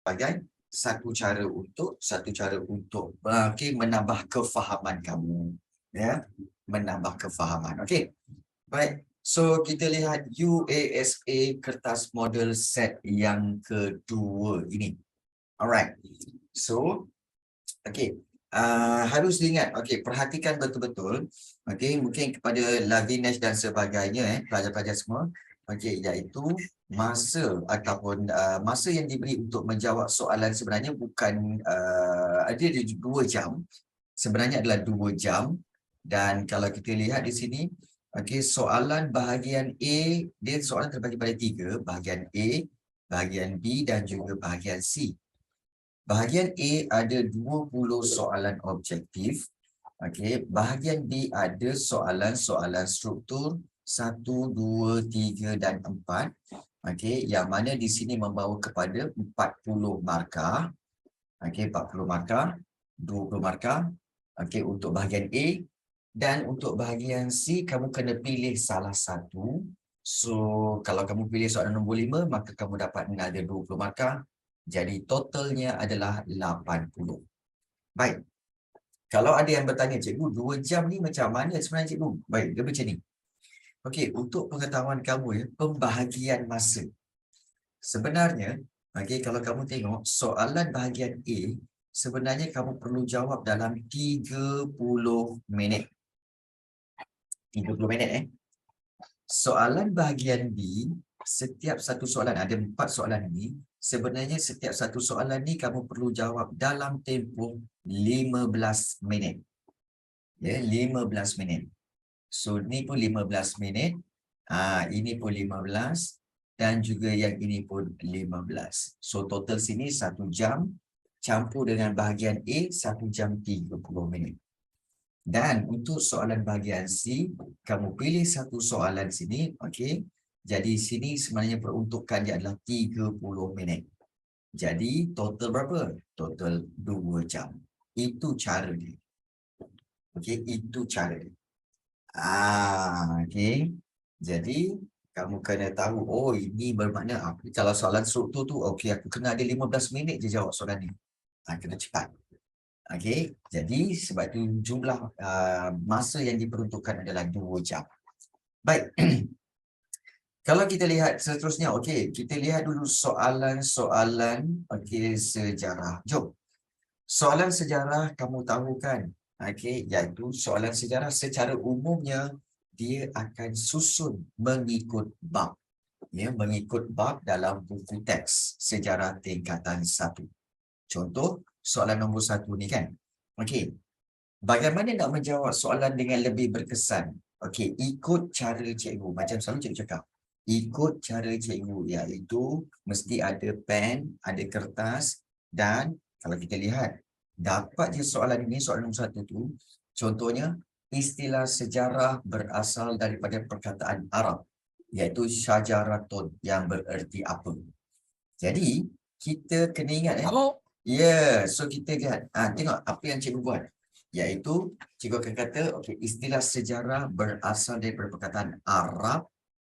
sebagai satu cara untuk menambah kefahaman kamu, ya, menambah kefahaman. Okey, baik. So kita lihat UASA kertas model set yang kedua ini. Alright. So okey, harus diingat, okey, perhatikan betul-betul, okey, mungkin kepada Lavinesh dan sebagainya, pelajar-pelajar semua, okey, iaitu masa ataupun masa yang diberi untuk menjawab soalan sebenarnya bukan ada 2 jam, sebenarnya adalah 2 jam. Dan kalau kita lihat di sini, okey, soalan bahagian A, dia soalan terbagi pada 3, bahagian A, bahagian B dan juga bahagian C. Bahagian A ada 20 soalan objektif. Okey, bahagian B ada soalan-soalan struktur 1, 2, 3 dan 4. Okey, yang mana di sini membawa kepada 40 markah. Okey, 40 markah, 20 markah. Okey, untuk bahagian A, dan untuk bahagian C kamu kena pilih salah satu. So, kalau kamu pilih soalan nombor 5, maka kamu dapat ada 20 markah. Jadi totalnya adalah 80. Baik. Kalau ada yang bertanya, cikgu, 2 jam ni macam mana sebenarnya, cikgu? Baik, dia macam ni. Okey, untuk pengetahuan kamu, ya, pembahagian masa. Sebenarnya, okey, kalau kamu tengok soalan bahagian A, sebenarnya kamu perlu jawab dalam 30 minit. 30 minit, Soalan bahagian B, setiap satu soalan, ada 4 soalan ni, sebenarnya setiap satu soalan ni kamu perlu jawab dalam tempoh 15 minit. Ya, 15 minit. So, ni pun 15 minit, ini pun 15, dan juga yang ini pun 15. So, total sini 1 jam, campur dengan bahagian A, 1 jam 30 minit. Dan untuk soalan bahagian C, kamu pilih satu soalan sini, okey. Jadi sini sebenarnya peruntukan dia adalah 30 minit. Jadi total berapa? Total 2 jam. Itu cara dia. Okey, itu cara dia. Okey. Jadi kamu kena tahu, oh ini bermakna kalau soalan struktur tu, okey aku kena ada 15 minit je jawab soalan ni. Kena cepat. Okey, jadi sebab itu jumlah masa yang diperuntukkan adalah 2 jam. Baik. Kalau kita lihat seterusnya, okey, kita lihat dulu soalan-soalan okey sejarah. Jom. Soalan sejarah kamu tahu kan? Okey, iaitu soalan sejarah secara umumnya dia akan susun mengikut bab. Ya, mengikut bab dalam buku teks sejarah tingkatan 1. Contoh soalan nombor 1 ni kan. Okey. Bagaimana nak menjawab soalan dengan lebih berkesan? Okey, ikut cara cikgu. Macam selalu cikgu cakap. Ikut cara cikgu, iaitu mesti ada pen, ada kertas, dan kalau kita lihat, dapat je soalan ini, soalan nombor 1 tu. Contohnya, istilah sejarah berasal daripada perkataan Arab, iaitu syajaratun, yang bererti apa. Jadi, kita kena ingat so kita lihat, tengok apa yang cikgu buat. Iaitu, cikgu akan kata, okey, istilah sejarah berasal daripada perkataan Arab,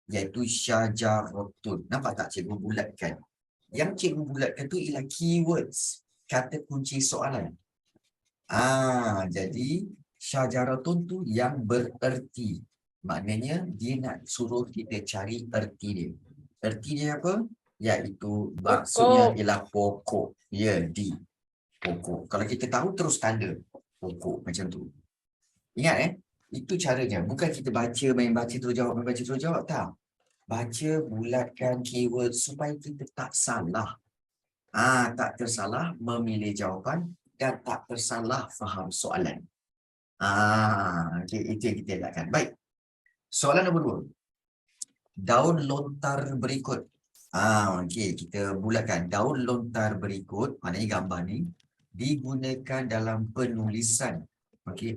iaitu syajaratun. Nampak tak cikgu bulatkan? Yang cikgu bulatkan tu ialah keywords, kata kunci soalan. Jadi, syajaratun tu yang bererti. Maknanya, dia nak suruh kita cari erti dia. Erti dia apa? Iaitu maksudnya ialah pokok. Ya, pokok. Kalau kita tahu terus tanda pokok macam tu. Ingat itu caranya. Bukan kita baca, main baca terus jawab, main baca terus jawab. Tak. Baca, bulatkan keyword supaya kita tak salah. Tak tersalah memilih jawapan dan tak tersalah faham soalan. Okay, itu yang kita elakkan. Baik. Soalan nombor 2. Daun lontar berikut. Okey, kita bulatkan. Daun lontar berikut, maknanya gambar ni, digunakan dalam penulisan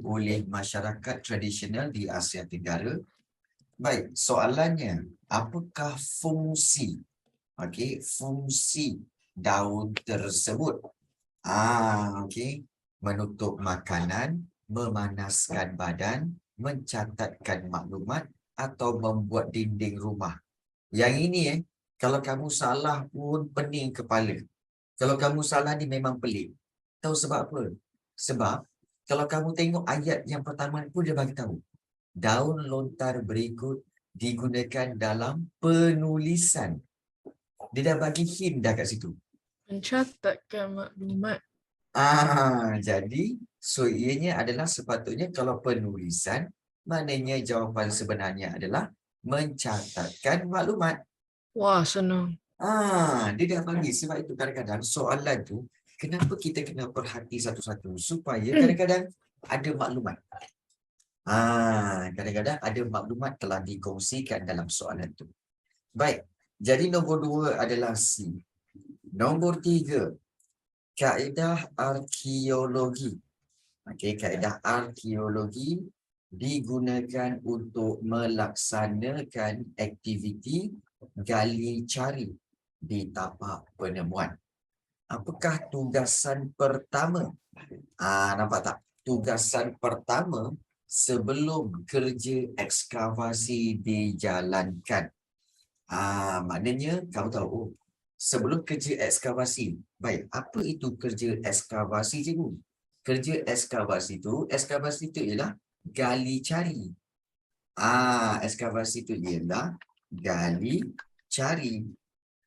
oleh masyarakat tradisional di Asia Tenggara. Baik, soalannya, apakah fungsi fungsi daun tersebut? Menutup makanan, memanaskan badan, mencatatkan maklumat atau membuat dinding rumah. Yang ini kalau kamu salah pun pening kepala. Kalau kamu salah ni memang pelik. Tahu sebab apa? Sebab kalau kamu tengok ayat yang pertama pun dia bagi tahu. Daun lontar berikut digunakan dalam penulisan. Dia dah bagi hint dah kat situ. Mencatatkan maklumat. Jadi so ianya adalah sepatutnya kalau penulisan, maknanya jawapan sebenarnya adalah mencatatkan maklumat. Wah, senang. Dia dah bagi. Sebab itu kadang-kadang soalan tu, kenapa kita kena perhati satu-satu supaya kadang-kadang ada maklumat. Kadang-kadang ada maklumat telah dikongsikan dalam soalan tu. Baik, jadi nombor 2 adalah C. Nombor 3, kaedah arkeologi. Okey, kaedah arkeologi digunakan untuk melaksanakan aktiviti gali cari di tapak penemuan. Apakah tugasan pertama? Nampak tak? Tugasan pertama sebelum kerja ekskavasi dijalankan. Maknanya kamu tahu, sebelum kerja ekskavasi. Baik, apa itu kerja ekskavasi, cikgu? Kerja ekskavasi itu ialah gali cari. Ekskavasi itu ialah gali cari.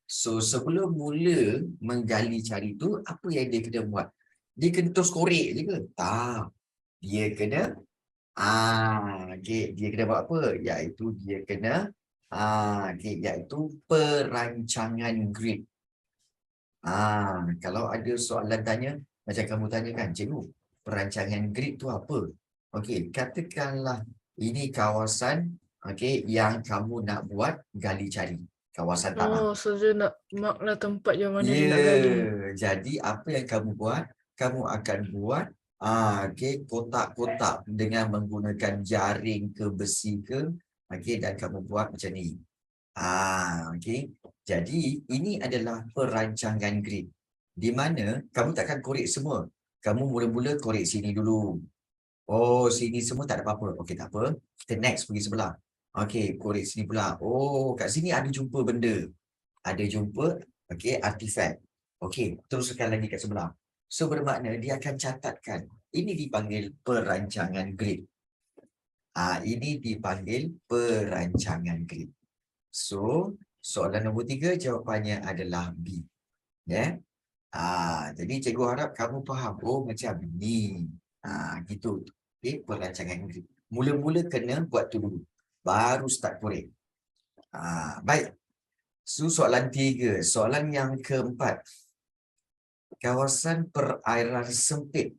So, sebelum mula menggali cari tu, apa yang dia kena buat? Dia kena terus korek je ke? Tak. Dia kena, dia kena buat apa? Iaitu dia kena, iaitu perancangan grid. Kalau ada soalan tanya, macam kamu tanyakan, cikgu, perancangan grid tu apa? Okey, katakanlah ini kawasan, yang kamu nak buat gali cari. Kawasan tanah. So dia nak mark lah tempat yang mana dia nak Ya, gali. jadi apa yang kamu buat? Kamu akan buat kotak-kotak dengan menggunakan jaring ke besi ke, dan kamu buat macam ni. Jadi ini adalah perancangan grid. Di mana kamu takkan korek semua. Kamu mula-mula korek sini dulu. Oh, sini semua tak ada apa-apa. Okey, tak apa. Kita next pergi sebelah. Okey, korek sini pula. Oh, kat sini ada jumpa benda. Ada jumpa, artifak. Okey, teruskan lagi kat sebelah. So, bermakna dia akan catatkan. Ini dipanggil perancangan grid. Ini dipanggil perancangan grid. So, soalan nombor 3 jawapannya adalah B. Ya. Jadi cikgu harap kamu faham. Oh, macam ni. Gitu. Okey, perancangan grid. Mula-mula kena buat tu dulu. Baru start korek. Baik. So, soalan 3. Soalan yang keempat. Kawasan perairan sempit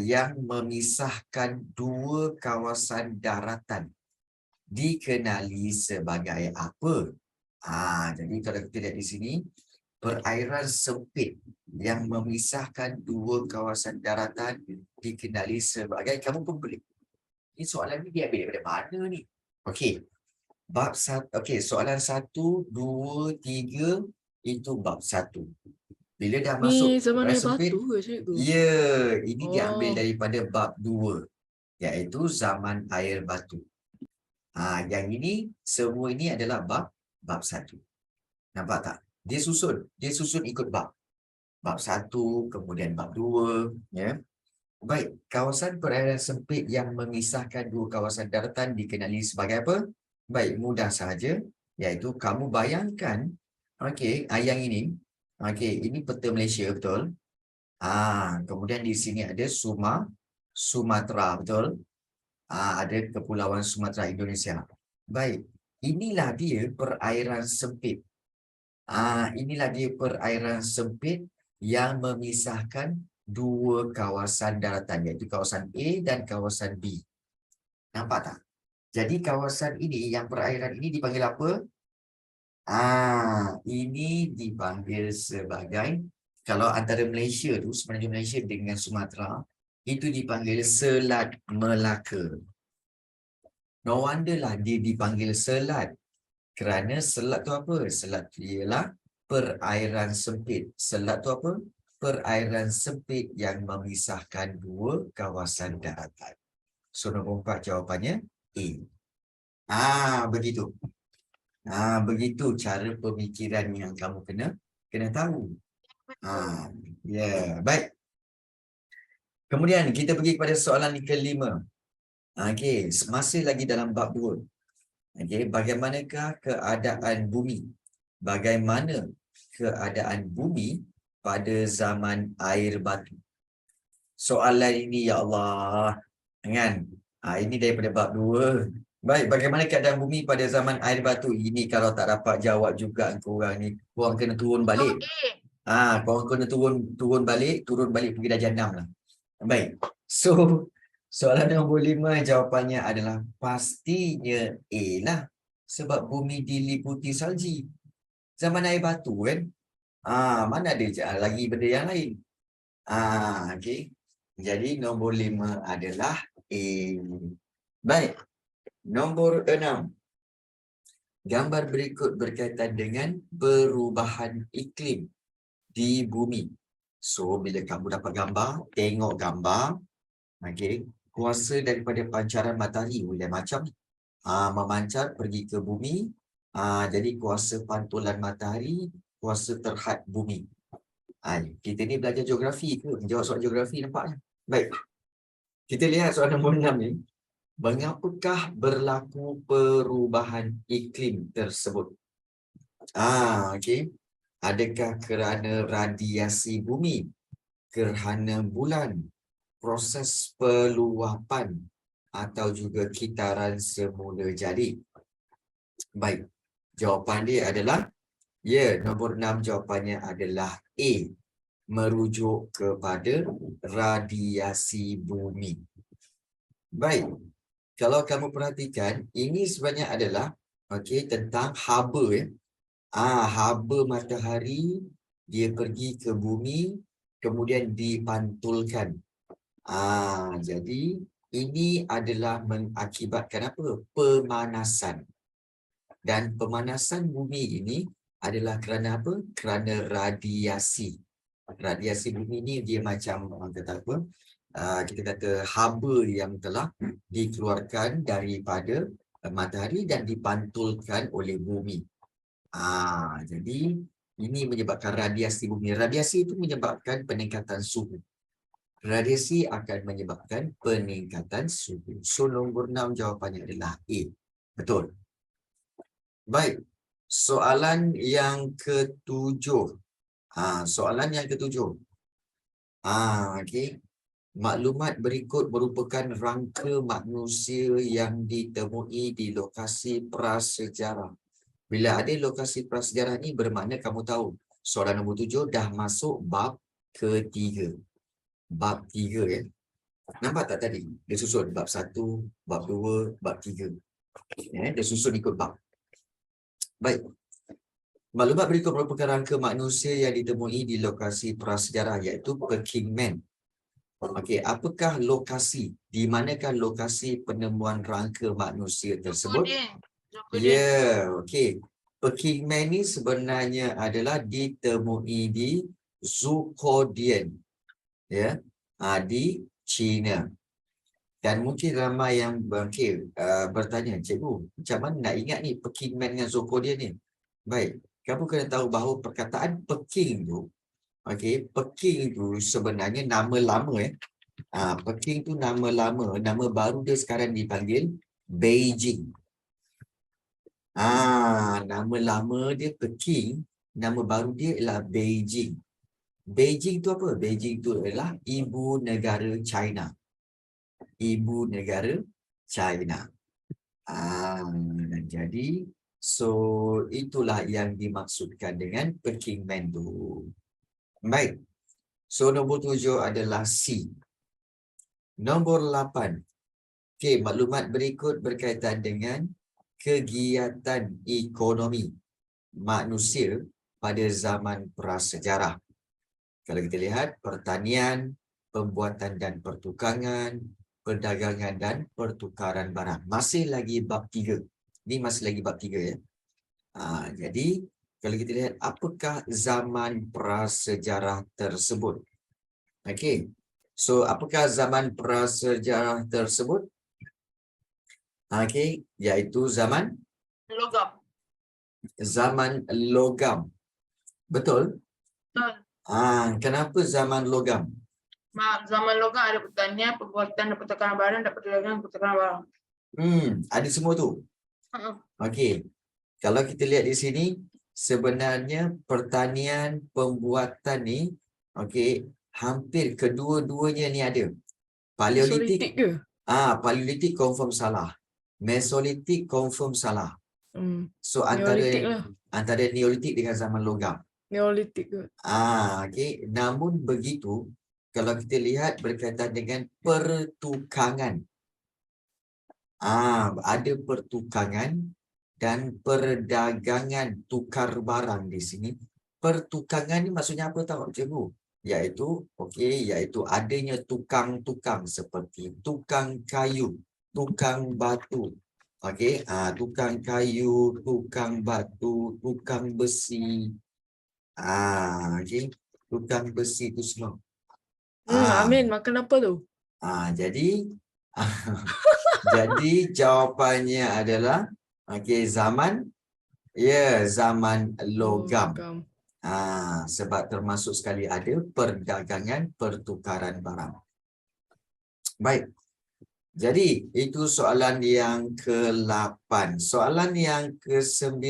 yang memisahkan dua kawasan daratan dikenali sebagai apa? Jadi kalau kita lihat di sini, perairan sempit yang memisahkan dua kawasan daratan dikenali sebagai, kamu pun boleh. Ini soalan ni dia ambil daripada mana ni? Okey. Bab 1, soalan 1, 2, 3 itu bab 1. Bila dah masuk Ni zaman perairan air sempit, batu ke cikgu? ini diambil Oh, daripada bab 2, iaitu zaman air batu. Yang ini, semua ini adalah bab 1. Nampak tak? Dia susun ikut bab. Bab 1, kemudian bab 2, ya. Baik, kawasan perairan sempit yang memisahkan dua kawasan daratan dikenali sebagai apa? Baik, mudah sahaja, iaitu kamu bayangkan, yang ini, ini peta Malaysia, betul? Kemudian di sini ada Sumatera, betul? Ada Kepulauan Sumatera Indonesia. Baik, inilah dia perairan sempit. Inilah dia perairan sempit yang memisahkan dua kawasan daratan, iaitu kawasan A dan kawasan B. Nampak tak? Jadi kawasan ini, yang perairan ini dipanggil apa? Ini dipanggil sebagai, kalau antara Malaysia tu, semenanjung Malaysia dengan Sumatera, itu dipanggil Selat Melaka. No wonder lah dia dipanggil selat. Kerana selat tu apa? Selat tu ialah perairan sempit. Selat tu apa? Perairan sempit yang memisahkan dua kawasan daratan. So, nombor 4 jawapannya A. Begitu. Begitu cara pemikiran yang kamu kena tahu. Baik. Kemudian kita pergi kepada soalan kelima. Okey, masih lagi dalam bab 2. Okey, bagaimanakah keadaan bumi? Bagaimana keadaan bumi pada zaman air batu? Soalan ini ya Allah, kan? Ini daripada bab 2. Baik, bagaimana keadaan bumi pada zaman air batu? Ini kalau tak dapat jawab juga korang ni, korang kena turun balik. Korang kena turun balik pergi darjah 6 lah. Baik. So, soalan nombor 5 jawapannya adalah pastinya A lah. Sebab bumi diliputi salji. Zaman air batu kan? Mana ada lagi benda yang lain? Okey. Jadi nombor 5 adalah A. Baik. Nombor 6. Gambar berikut berkaitan dengan perubahan iklim di bumi. So, bila kamu dapat gambar, tengok gambar, okey, kuasa daripada pancaran matahari boleh macam ni. Memancar pergi ke bumi. Jadi kuasa pantulan matahari, kuasa terhad bumi. Kita ni belajar geografi ke? Menjawab soal geografi nampaknya. Baik. Kita lihat soalan nombor 6 ni. Mengapakah berlaku perubahan iklim tersebut? Okey. Adakah kerana radiasi bumi, gerhana bulan, proses peluapan atau juga kitaran semula jadi? Baik. Jawapan dia adalah nombor 6 jawapannya adalah A. Merujuk kepada radiasi bumi. Baik. Kalau kamu perhatikan, ini sebenarnya adalah tentang haba ya. Haba matahari dia pergi ke bumi kemudian dipantulkan. Jadi ini adalah mengakibatkan apa? Pemanasan. Dan pemanasan bumi ini adalah kerana apa? Kerana radiasi. Radiasi bumi ini dia macam kata apa? Kita kata haba yang telah dikeluarkan daripada matahari dan dipantulkan oleh bumi. Jadi ini menyebabkan radiasi bumi. Radiasi itu menyebabkan peningkatan suhu. Radiasi akan menyebabkan peningkatan suhu. So nombor 6 jawapannya adalah A. Betul. Baik. Soalan yang ke-7. Soalan yang ke-7. Okey. Maklumat berikut merupakan rangka manusia yang ditemui di lokasi prasejarah. Bila ada lokasi prasejarah ni bermakna kamu tahu soalan nombor 7 dah masuk bab ke-3. Bab 3 ya. Nampak tak tadi? Dia susun bab 1, bab 2, bab 3. Dia susun ikut bab. Baik. Maklumat berikut merupakan rangka manusia yang ditemui di lokasi prasejarah iaitu Peking Man. Okey, apakah lokasi? Di manakah lokasi penemuan rangka manusia tersebut? Okey. Peking Man ni sebenarnya adalah ditemui di Zhoukoudian. Di China. Dan mungkin ramai yang bertanya, cikgu, macam mana nak ingat ni Peking Man dengan Zhoukoudian ni? Baik, kamu kena tahu bahawa perkataan Peking tu, Peking tu sebenarnya nama lama Peking tu nama lama, nama baru dia sekarang dipanggil Beijing. Nama lama dia Peking, nama baru dia ialah Beijing. Beijing tu apa? Beijing tu adalah ibu negara China. Ibu negara China. Jadi, so itulah yang dimaksudkan dengan Peking Man tu. Baik. So nombor 7 adalah C. Nombor 8. Okey, maklumat berikut berkaitan dengan kegiatan ekonomi manusia pada zaman prasejarah. Kalau kita lihat pertanian, pembuatan dan pertukangan, perdagangan dan pertukaran barang. Masih lagi bab 3. Ini masih lagi bab 3 ya. Jadi kalau kita lihat apakah zaman prasejarah tersebut? Okey. So apakah zaman prasejarah tersebut? Okey, iaitu zaman Logam. Zaman logam. Betul? Betul. Kenapa zaman logam? Zaman logam ada pertanian, perbuatan, ada pertukaran barang, ada perdagangan, pertukaran barang. Ada semua tu. Okey. Kalau kita lihat di sini, sebenarnya pertanian, pembuatan ni, okey, hampir kedua-duanya ni ada. Paleolitik, Mesolitik ke? Paleolitik confirm salah. Mesolitik confirm salah. So Neolitik lah. antara Neolitik dengan zaman logam. Neolitik ke? Okey. Namun begitu, kalau kita lihat berkaitan dengan pertukangan. Ada pertukangan dan perdagangan tukar barang di sini. Pertukangan ni maksudnya apa tahu cikgu? Iaitu adanya tukang-tukang seperti tukang kayu, tukang batu. Okey, tukang kayu, tukang batu, tukang besi. Okey, tukang besi tu semua. Amin, makan apa tu? Jadi jadi jawapannya adalah zaman logam. Sebab termasuk sekali ada perdagangan, pertukaran barang. Baik. Jadi itu soalan yang ke-8. Soalan yang ke-9.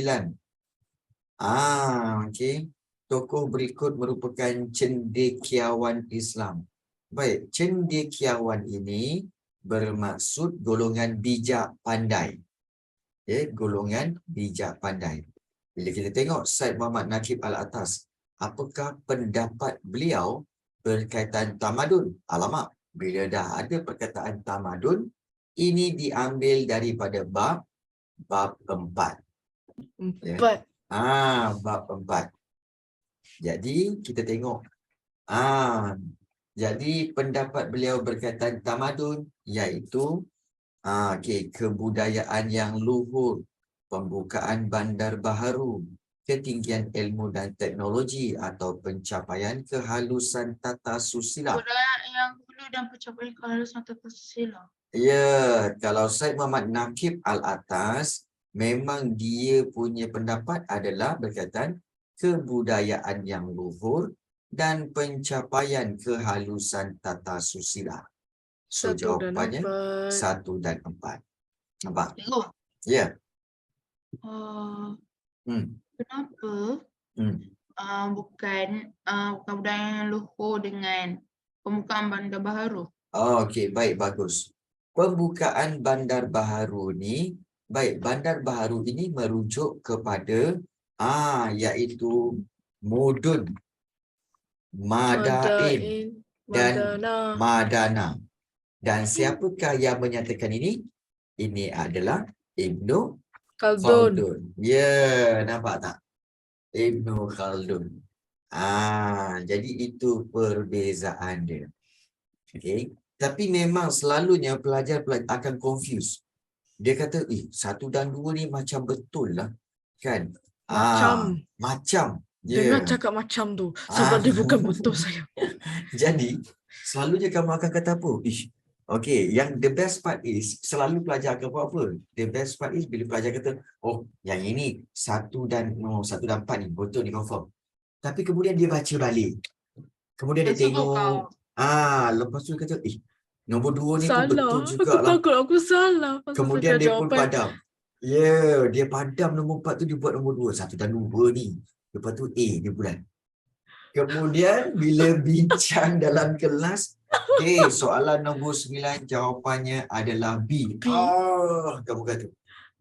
Okey. Tokoh berikut merupakan cendekiawan Islam. Baik, cendekiawan ini bermaksud golongan bijak pandai. Golongan bijak pandai. Bila kita tengok Syed Muhammad Naqib Al-Atas, apakah pendapat beliau berkaitan tamadun? Alamak, bila dah ada perkataan tamadun, ini diambil daripada bab 4. 4. Bab 4. Jadi kita tengok. Jadi pendapat beliau berkaitan tamadun iaitu kebudayaan yang luhur, pembukaan bandar baharu, ketinggian ilmu dan teknologi atau pencapaian kehalusan tata susila. Budaya yang dulu dan pencapaian kehalusan tata susila. Kalau Syed Muhammad Naqib Al-Atas, memang dia punya pendapat adalah berkaitan kebudayaan yang luhur dan pencapaian kehalusan tata susila. So 1 dan jawapannya 4. 1 dan 4. Nampak? Cikgu, Ya. kenapa Hmm. bukan budaya yang luhur dengan pembukaan bandar baharu? Okey, baik, bagus. Pembukaan bandar baharu ni, baik, bandar baharu ini merujuk kepada iaitu mudun, Madain dan Madana. Dan siapakah yang menyatakan ini? Ini adalah Ibnu Khaldun. Khaldun. Nampak tak? Ibnu Khaldun. Jadi itu perbezaan dia. Okey. Tapi memang selalunya pelajar akan confuse. Dia kata, 1 dan 2 ni macam betul lah. Kan? Macam. Dengar cakap macam tu. Sebab dia bukan betul saya. Jadi, selalunya kamu akan kata apa? Okey, yang the best part is, selalu pelajar akan buat apa? The best part is bila pelajar kata, yang ini 1 dan 4 ni, betul ni confirm. Tapi kemudian dia baca balik. Kemudian dia tengok. Lepas tu dia kata, nombor 2 ni pun betul juga Aku lah. takut aku salah. Kemudian dia pun padam. Dia padam nombor 4 tu, dia buat nombor 2. 1 dan 2 ni. Lepas tu A dia buat. Kemudian bila bincang dalam kelas, soalan nombor 9 jawapannya adalah B. Kamu kata,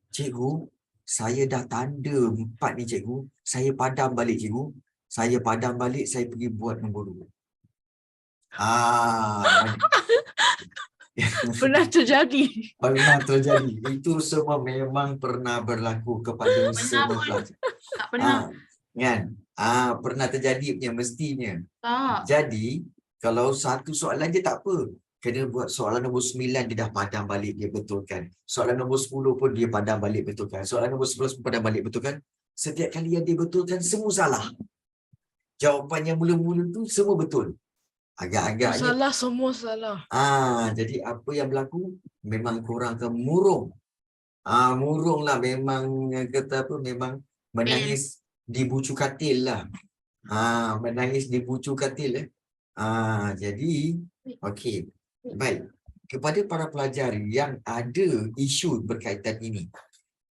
cikgu, saya dah tanda 4 ni cikgu. Saya padam balik cikgu. Saya padam balik, saya pergi buat nombor 2. Pernah terjadi. Pernah terjadi. Itu semua memang pernah berlaku kepada semua pelajar. Tak pernah. Kan? Pernah terjadi punya mestinya. Tak. Jadi, kalau satu soalan je tak apa. Kena buat soalan nombor 9 dia dah padam balik, dia betulkan. Soalan nombor 10 pun dia padam balik, betulkan. Soalan nombor 11 pun padam balik, betulkan. Setiap kali yang dia betulkan, semua salah. Jawapan yang mula-mula tu semua betul. Agak-agaknya Salah, semua salah. Jadi apa yang berlaku? Memang korang akan murung. Murung lah, memang kata apa, memang menangis di bucu katil lah. Menangis di pucuk katil. Jadi, okey. Baik. Kepada para pelajar yang ada isu berkaitan ini,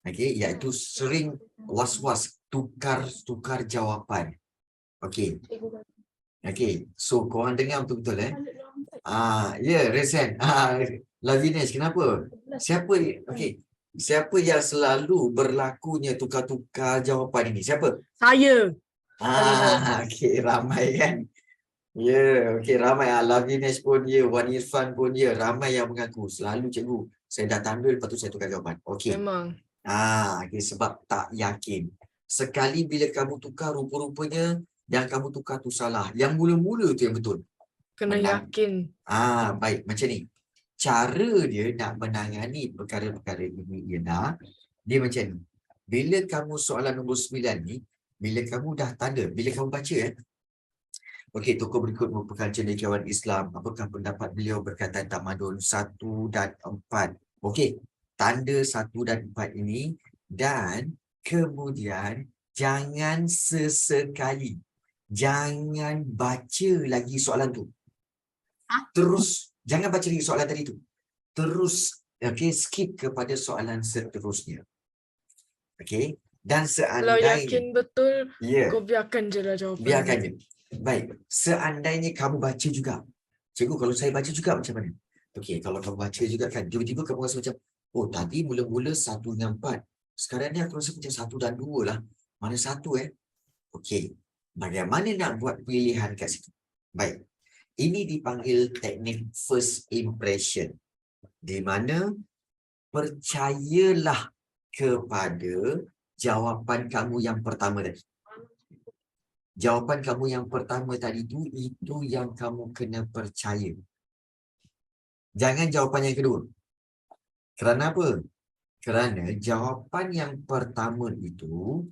okey, iaitu sering was-was tukar jawapan. Okey. Okey. So, korang dengar betul-betul ya, Resen. Lavinesh, kenapa? Siapa? Okey. Siapa yang selalu berlakunya tukar-tukar jawapan ini? Siapa? Saya. Okey, ramai kan? Ya, okey, ramai. Lavinesh pun ya, Wan Irfan pun ya, ramai yang mengaku. Selalu cikgu, saya dah tanda, lepas tu saya tukar jawapan. Okey. Memang. Okay, sebab tak yakin. Sekali bila kamu tukar, rupa-rupanya yang kamu tukar tu salah. Yang mula-mula tu yang betul. Kena Menang. yakin. Baik, macam ni. Cara dia nak menangani perkara-perkara ini ialah dia macam ni. Bila kamu soalan nombor 9 ni, bila kamu dah tanda, bila kamu baca okey, tokoh berikut merupakan cendekiawan Islam. Apakah pendapat beliau berkaitan tamadun 1 dan 4? Okey, tanda 1 dan 4 ini dan kemudian jangan sesekali jangan baca lagi soalan tu. Terus jangan baca lagi soalan tadi tu. Terus okey, skip kepada soalan seterusnya. Okey, dan Kalau seandainya yakin betul, ya, kau biarkan je lah jawapan. biarkan je. Baik, seandainya kamu baca juga. Cikgu, kalau saya baca juga macam mana? Okey, kalau kamu baca juga kan, tiba-tiba kamu rasa macam, oh tadi mula-mula 1 dengan 4. Sekarang ni aku rasa macam 1 dan 2 lah. Mana 1 Okey, bagaimana nak buat pilihan kat situ? Baik, ini dipanggil teknik first impression. Di mana percayalah kepada jawapan kamu yang pertama tadi. Jawapan kamu yang pertama tadi itu yang kamu kena percaya. Jangan jawapan yang kedua. Kerana apa? Kerana jawapan yang pertama itu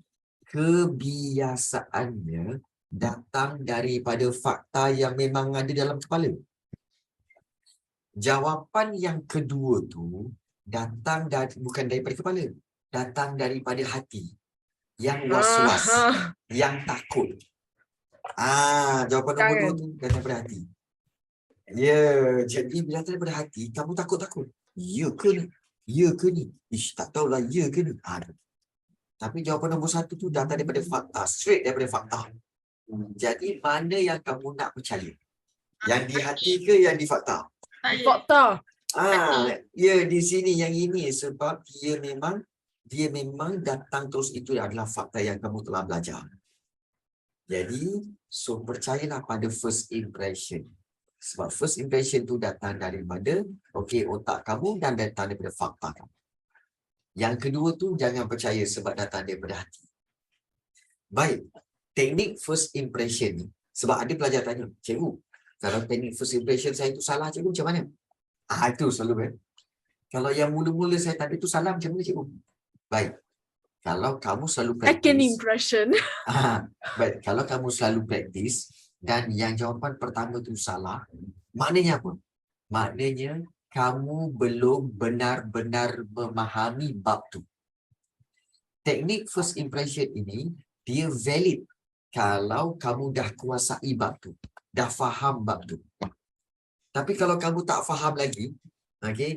kebiasaannya datang daripada fakta yang memang ada dalam kepala. Jawapan yang kedua tu datang bukan daripada kepala, datang daripada hati. Yang was-was, yang takut. Jawapan nombor 2 tu datang daripada hati. Ya, jadi bila datang daripada hati, kamu takut-takut. Ya ke ni? Ya ke ni? Tak tahulah ya ke ni? Tapi jawapan nombor 1 tu datang daripada fakta, straight daripada fakta. Jadi mana yang kamu nak percaya? Yang di hati ke yang di fakta? Fakta. Ya, di sini yang ini sebab dia memang datang terus, itu adalah fakta yang kamu telah belajar. Jadi, so percayalah pada first impression. Sebab first impression tu datang daripada otak kamu dan datang daripada fakta kamu. Yang kedua tu jangan percaya sebab datang daripada hati. Baik, teknik first impression ni, sebab ada pelajar tanya, cikgu, kalau teknik first impression saya tu salah, cikgu macam mana? Itu selalu kalau yang mula-mula saya tadi tu salah, macam mana cikgu? Baik, kalau kamu selalu Second praktis, impression. baik, kalau kamu selalu praktis dan yang jawapan pertama tu salah, maknanya apa? Maknanya kamu belum benar-benar memahami bab tu. Teknik first impression ini dia valid kalau kamu dah kuasai bab tu, dah faham bab tu. Tapi kalau kamu tak faham lagi,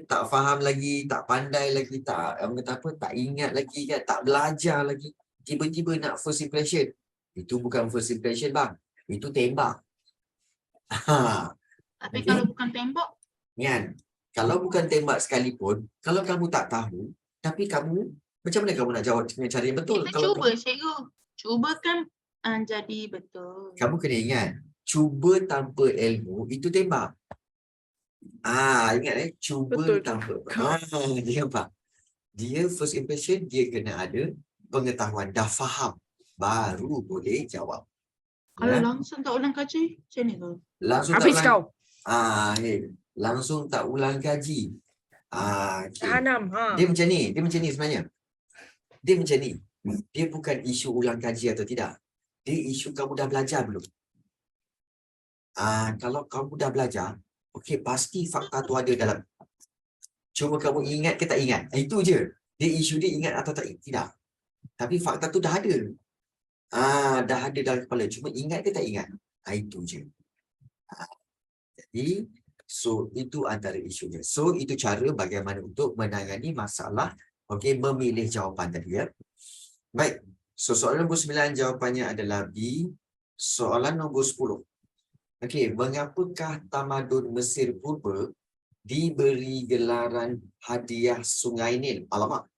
tak faham lagi, tak pandai lagi, tak ingat lagi kan, tak belajar lagi, tiba-tiba nak first impression. Itu bukan first impression bang, itu tembak. Tapi kalau bukan tembak? Kan? Kalau bukan tembak sekalipun, kalau kamu tak tahu, tapi kamu, macam mana kamu nak jawab dengan cara yang betul? Kita Kalau cuba, cikgu. Cuba kan jadi betul. kamu kena ingat, cuba tanpa ilmu, itu tembak. Ingat cuba Betul. tanpa. Dia nampak. Dia first impression, dia kena ada pengetahuan, dah faham, baru boleh jawab. Kalau langsung tak ulang kaji, macam ni tu? Langsung Habis tak kau. ulang. Langsung tak ulang kaji. Hanam. Dia macam ni sebenarnya. Dia macam ni. Dia bukan isu ulang kaji atau tidak. Dia isu kamu dah belajar belum. Kalau kamu dah belajar, pasti fakta tu ada dalam. Cuma kamu ingat ke tak ingat. Itu je. Dia isu dia ingat atau tidak. Tapi fakta tu dah ada. Dah ada dalam kepala. Cuma ingat ke tak ingat? Itu je. Jadi, so itu antara isunya. So, itu cara bagaimana untuk menangani masalah, okey, memilih jawapan tadi ya. Baik. So, soalan nombor 9 jawapannya adalah B. Soalan nombor 10. Okey, mengapakah tamadun Mesir Purba diberi gelaran hadiah Sungai Nil? Alamak.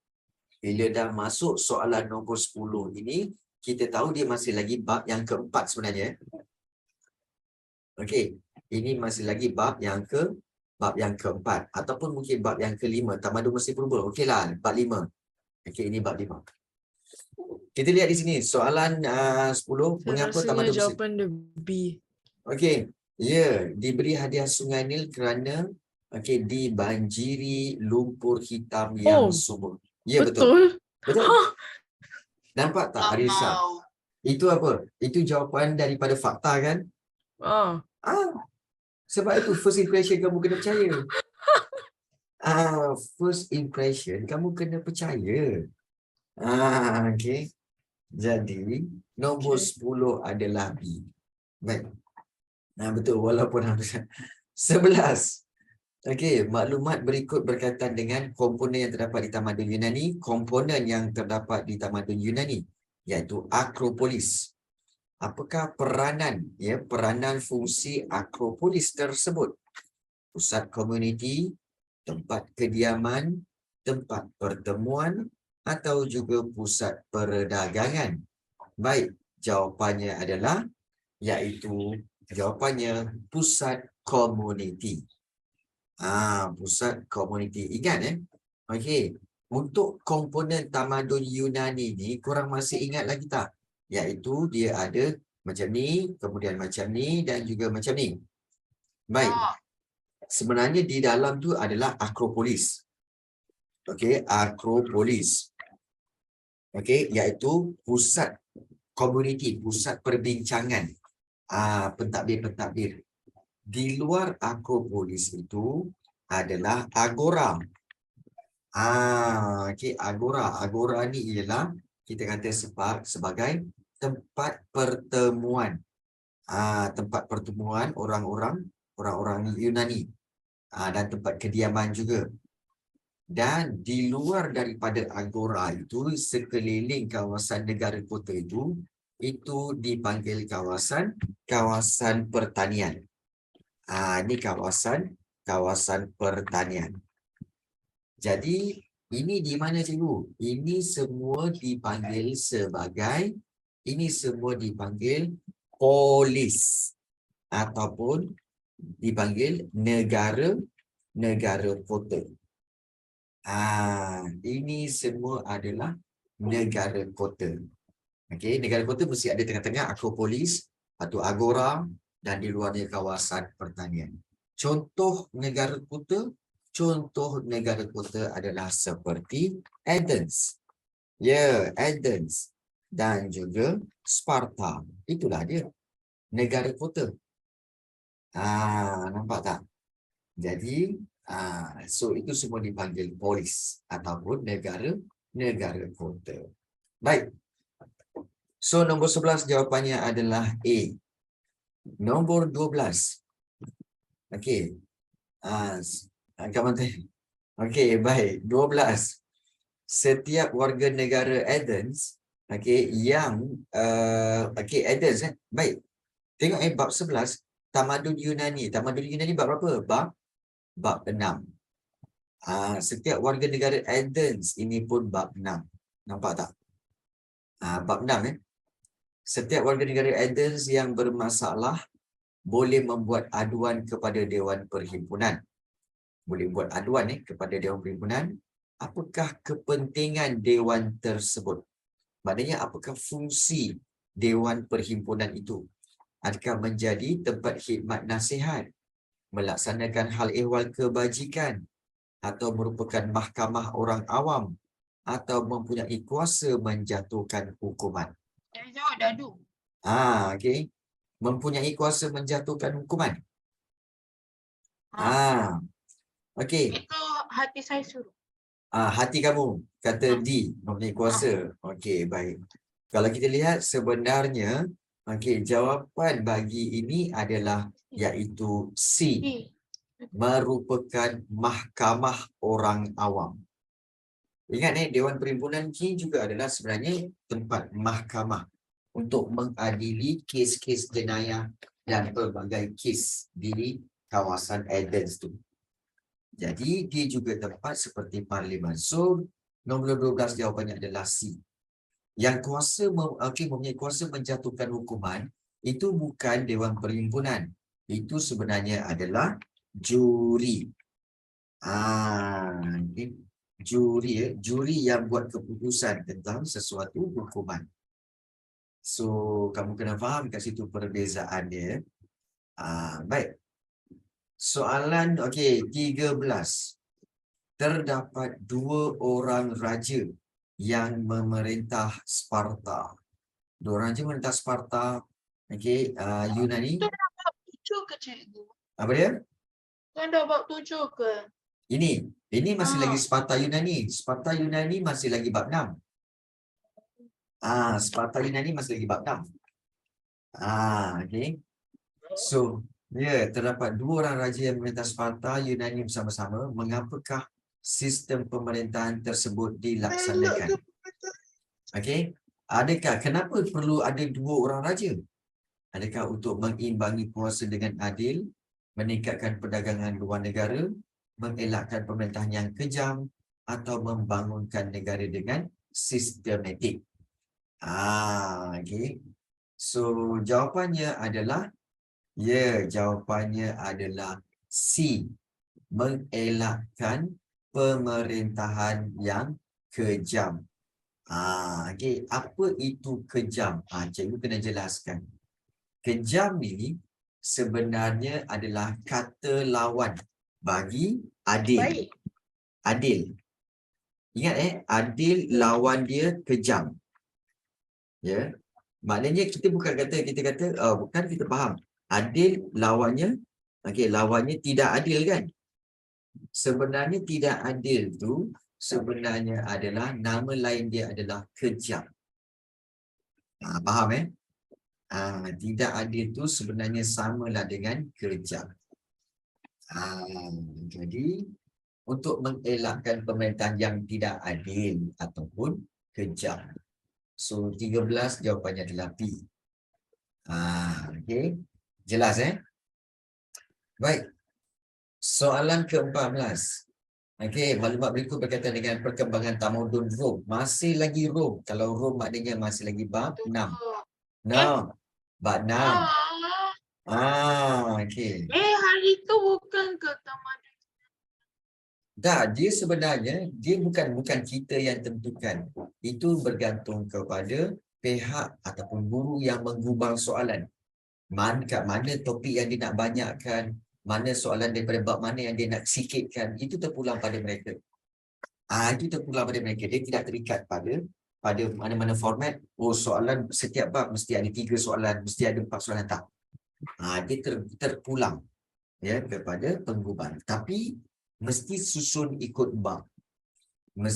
Bila dah masuk soalan nombor 10 ini, kita tahu dia masih lagi bab yang keempat sebenarnya. Okey, ini masih lagi bab yang keempat ataupun mungkin bab yang kelima, tamadun Mesir Purba. Okeylah, bab 5. Okey, ini bab 5. Kita lihat di sini soalan 10, Saya mengapa rasanya tamadun Mesir? jawapan dia B. Okey, ya, diberi hadiah Sungai Nil kerana dibanjiri lumpur hitam yang Oh, subur. Ya, betul. betul. Betul. Hah? Nampak tak Arisa? Itu apa? Itu jawapan daripada fakta kan? Ah, Sebab itu first impression kamu kena percaya. First impression kamu kena percaya. Okey. Jadi nombor Okay. 10 adalah B. Baik. Betul walaupun 11. Okey, maklumat berikut berkaitan dengan komponen yang terdapat di Tamadun Yunani. Komponen yang terdapat di Tamadun Yunani iaitu Akropolis. Apakah peranan fungsi Akropolis tersebut? Pusat komuniti, tempat kediaman, tempat pertemuan atau juga pusat perdagangan? Baik, jawapannya adalah pusat komuniti. Pusat komuniti. Ingat okey. Untuk komponen tamadun Yunani ni korang masih ingat lagi tak? Iaitu dia ada macam ni, kemudian macam ni dan juga macam ni. Baik. Sebenarnya di dalam tu adalah Akropolis. Okey, Akropolis. Okey, iaitu pusat komuniti, pusat perbincangan. Pentadbir-pentadbir. Di luar Akropolis itu adalah Agora. Agora. Agora ni ialah kita kata sebagai tempat pertemuan. Tempat pertemuan orang-orang Yunani. Dan tempat kediaman juga. Dan di luar daripada Agora itu, sekeliling kawasan negara kota itu dipanggil kawasan pertanian. Ini kawasan pertanian. Jadi ini di mana cikgu? Ini semua dipanggil polis ataupun dipanggil negara kota. Ini semua adalah negara kota. Okey, negara kota mesti ada tengah-tengah Akropolis atau Agora dan di luarnya kawasan pertanian. Contoh negara kota adalah seperti Athens. Athens dan juga Sparta. Itulah dia negara kota. Nampak tak? Jadi so itu semua dipanggil polis ataupun negara kota. Baik. So nombor 11 jawapannya adalah A. Nombor 12. Okey. Okey, baik. 12. Setiap warga negara Athens, yang Athens baik. Tengok bab 11, Tamadun Yunani. Tamadun Yunani bab berapa? Bab 6. Setiap warga negara Athens ini pun bab 6. Nampak tak? Bab 6 Setiap warga negara Athens yang bermasalah boleh membuat aduan kepada Dewan Perhimpunan. Boleh buat aduan kepada Dewan Perhimpunan. Apakah kepentingan Dewan tersebut? Maknanya apakah fungsi Dewan Perhimpunan itu? Adakah menjadi tempat khidmat nasihat? Melaksanakan hal ehwal kebajikan? Atau merupakan mahkamah orang awam? Atau mempunyai kuasa menjatuhkan hukuman? Saya jawab dadu. Okey. Mempunyai kuasa menjatuhkan hukuman. Okey. Itu hati saya suruh. Hati kamu kata D mempunyai kuasa. Okey, baik. Kalau kita lihat sebenarnya, okey, jawapan bagi ini adalah iaitu C, merupakan mahkamah orang awam. Ingat Dewan Perhimpunan King juga adalah sebenarnya tempat mahkamah untuk mengadili kes-kes jenayah dan pelbagai kes di kawasan Athens tu. Jadi dia juga tempat seperti parlimen. So nombor 12 jawapannya adalah C. Yang kuasa mempunyai kuasa menjatuhkan hukuman itu bukan Dewan Perhimpunan. Itu sebenarnya adalah juri. Okay. Juri yang buat keputusan tentang sesuatu hukuman. So kamu kena faham kat situ perbezaan dia. Baik. Soalan 13. Terdapat 2 orang raja yang memerintah Sparta. 2 orang raja memerintah Sparta. Yunani. Itu dah bab 7 ke cikgu? Apa dia? Kan dah bab 7 ke? Ini masih lagi Sparta Yunani. Sparta Yunani masih lagi bab 6. Sparta Yunani masih lagi bab 6. Okay. So, terdapat 2 orang raja yang memerintah Sparta Yunani bersama-sama. Mengapakah sistem pemerintahan tersebut dilaksanakan? Okey. Kenapa perlu ada 2 orang raja? Adakah untuk mengimbangi kuasa dengan adil, meningkatkan perdagangan luar negara, mengelakkan pemerintahan yang kejam, atau membangunkan negara dengan sistematik? Okay. So jawapannya adalah C, mengelakkan pemerintahan yang kejam. Okay. Apa itu kejam? Cikgu kena jelaskan. Kejam ni sebenarnya adalah kata lawan bagi adil. Baik. Adil. Ingat adil lawan dia kejam. Ya. Maknanya kita kata bukan, kita faham. Adil lawannya lawannya tidak adil kan? Sebenarnya tidak adil tu sebenarnya adalah nama lain dia adalah kejam. Faham tidak adil tu sebenarnya samalah dengan kejam. Jadi untuk mengelakkan pemerintahan yang tidak adil ataupun kejam. So 13 jawapannya adalah P. Okay. Jelas Baik. Soalan ke-14. Okey, maklumat berikut berkaitan dengan perkembangan tamadun Rom. Masih lagi Rom. Kalau Rom maknanya masih lagi bab 6. No. Bab 6. Okey. Hari itu bukan ke tamadun. Dia sebenarnya bukan kita yang tentukan. Itu bergantung kepada pihak ataupun guru yang menggubal soalan. Kat mana topik yang dia nak banyakkan, mana soalan daripada bab mana yang dia nak sikitkan, itu terpulang pada mereka. Itu terpulang pada mereka. Dia tidak terikat pada mana-mana format. Soalan setiap bab mesti ada 3 soalan, mesti ada 4 soalan, tak. Dia terpulang kepada penggubal. Tapi mesti susun ikut bab. Kalau